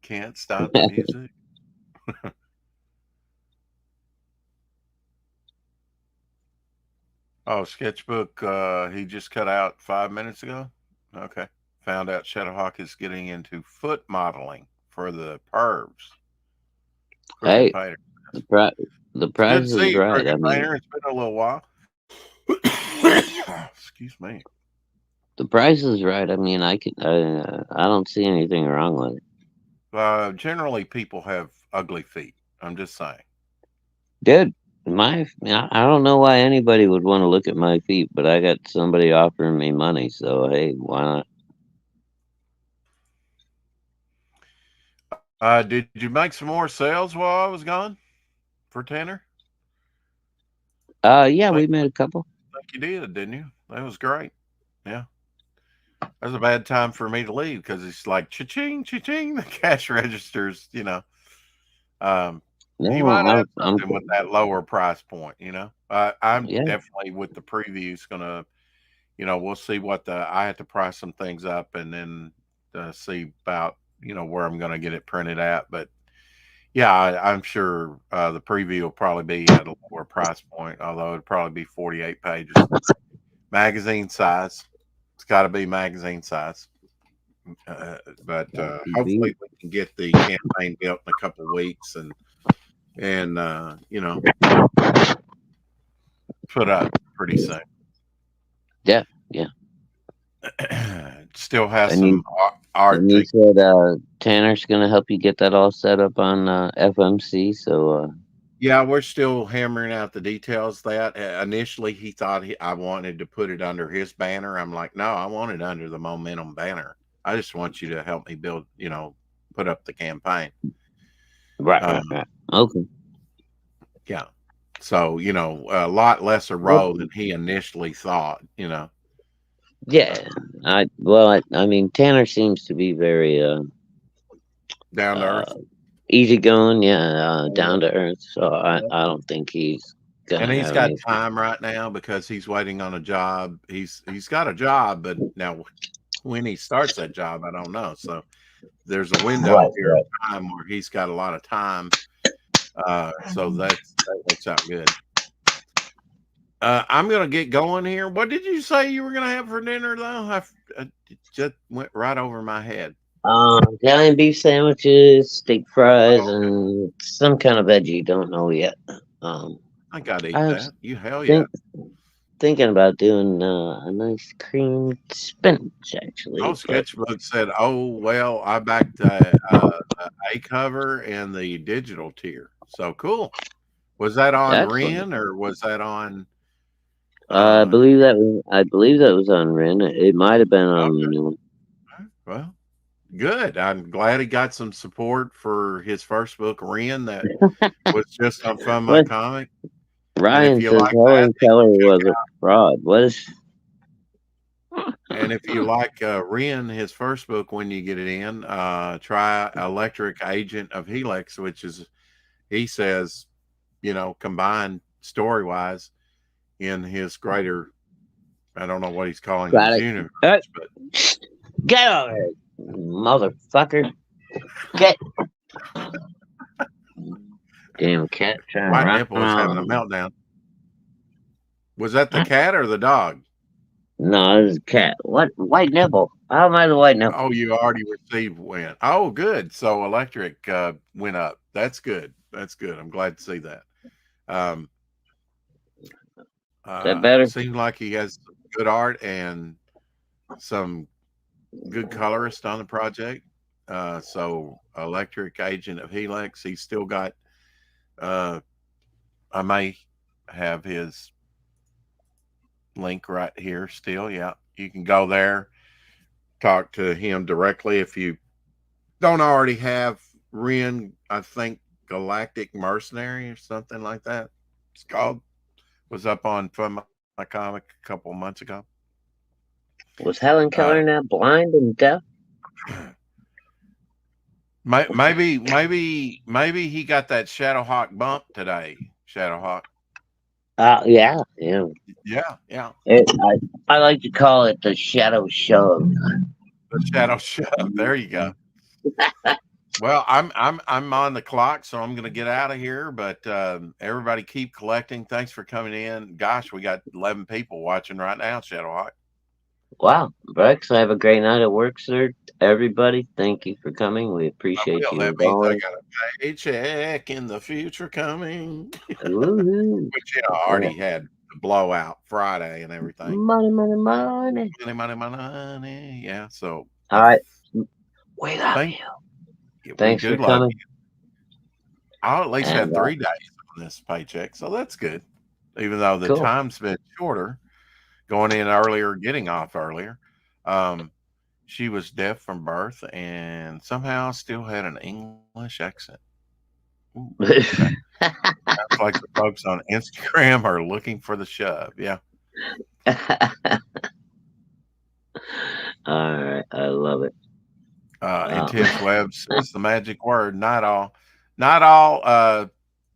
Can't stop the music. Oh, Sketchbook, he just cut out 5 minutes ago. Okay. Found out Shadowhawk is getting into foot modeling for the pervs. Crooked Hey, Painter. the It's good price to see is you, right. I Crooked mean, Painter. It's been a little while. Excuse me. the price is right. I mean, I don't see anything wrong with it. Generally, people have ugly feet. I'm just saying. Dude, I don't know why anybody would want to look at my feet, but I got somebody offering me money, so hey, why not? Did you make some more sales while I was gone for Tanner? Yeah, I we made a couple. think you did, didn't you? That was great. Yeah. That was a bad time for me to leave because it's like cha-ching, cha-ching, the cash registers, Um, he No, might have I'm something with that lower price point, I'm yeah, definitely with the previews gonna, we'll see I have to price some things up and then see about, where I'm gonna get it printed at. But yeah, I'm sure the preview will probably be at a lower price point, although it'd probably be 48 pages. Magazine size. It's got to be magazine size. But hopefully we can get the campaign built in a couple of weeks and put up pretty soon. yeah, yeah. Still has And some art. you said Tanner's gonna help you get that all set up on FMC. So Yeah, we're still hammering out the details. That initially he thought I wanted to put it under his banner. I'm like, no, I want it under the Momentum banner. I just want you to help me build, put up the campaign. right. Okay. Yeah. So, a lot lesser role than he initially thought, Yeah, I mean, Tanner seems to be very down to uh earth. easygoing, yeah, down to earth. So I don't think he's And gonna he's have got any. time right now because he's waiting on a job. He's got a job, but now when he starts that job, I don't know. So there's a window Right, here of right. time where he's got a lot of time. So that works out good. I'm gonna get going here. What did you say you were gonna have for dinner, though? I it just went right over my head. Italian beef sandwiches, steak fries, Oh, okay. and some kind of veggie. Don't know yet. Um, I gotta eat I was that. You hell yeah. think thinking about doing a nice cream spinach Oh, actually, but Sketchbook said, "Oh well, I backed the A cover and the digital tier. So cool. Was that on excellent. Ren or was that on? Uh, I believe that was on Ren. It might have been on the okay, new one. well, good. I'm glad he got some support for his first book, Ren, that was just on Fun My What Comic. And if Ryan you says like that, Helen then Keller you check was a fraud. What is? And if you like Ren, his first book, when you get it in, try Illectrik, Agent of Helix, which is, he says, combined story wise in his greater, I don't know what he's calling Got his it. universe, but Get over here, motherfucker! Get damn cat trying to White run Nipple is having a on. meltdown. Was that the cat or the dog? No, this is a cat. What white nipple? How am I the white nipple? Oh, you already received win. Oh, good. So Electric went up. That's good. That's good. I'm glad to see that. Um, Is that better? seems like he has some good art and some good colorist on the project. So Electric, Agent of Helix, he's still got. Uh, I may have his link right here still. Yeah, you can go there, talk to him directly if you don't already have Ren. I think Galactic Mercenary or something like that. It's called. Was up on Fun My Comic a couple of months ago. Was Helen Uh, Keller now blind and deaf? maybe he got that Shadowhawk bump today. Shadowhawk. Yeah, yeah. Yeah, yeah. It, I like to call it the shadow shove. The shadow shove. There you go. Well, I'm on the clock, so I'm going to get out of here. But everybody keep collecting. Thanks for coming in. Gosh, we got 11 people watching right now. Shadowhawk. Wow, Rex, I have a great night at work, sir. Everybody, thank you for coming. We I appreciate will. you That as means I always. got a paycheck in the future coming. Woohoo! Which I Yeah. already had the blowout Friday and everything. Money, money, money. Money, money, money. Yeah. So All I right. We love think you. we Thanks do for love coming. you. I'll at least And have 3 days on this paycheck, so that's good. Even though the cool. time's been shorter, going in earlier, getting off earlier. Um, she was deaf from birth and somehow still had an English accent. Ooh, okay. Sounds like the folks on Instagram are looking for the shove. Yeah. All right. I love it. Intense Webs is the magic word. Not all. Not all.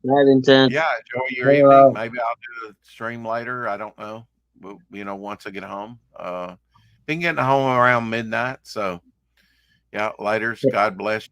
Night intense. Yeah, enjoy your evening. Hello. Maybe I'll do a stream later. I don't know. Once I get home. Been getting home around midnight. So, yeah, later. God bless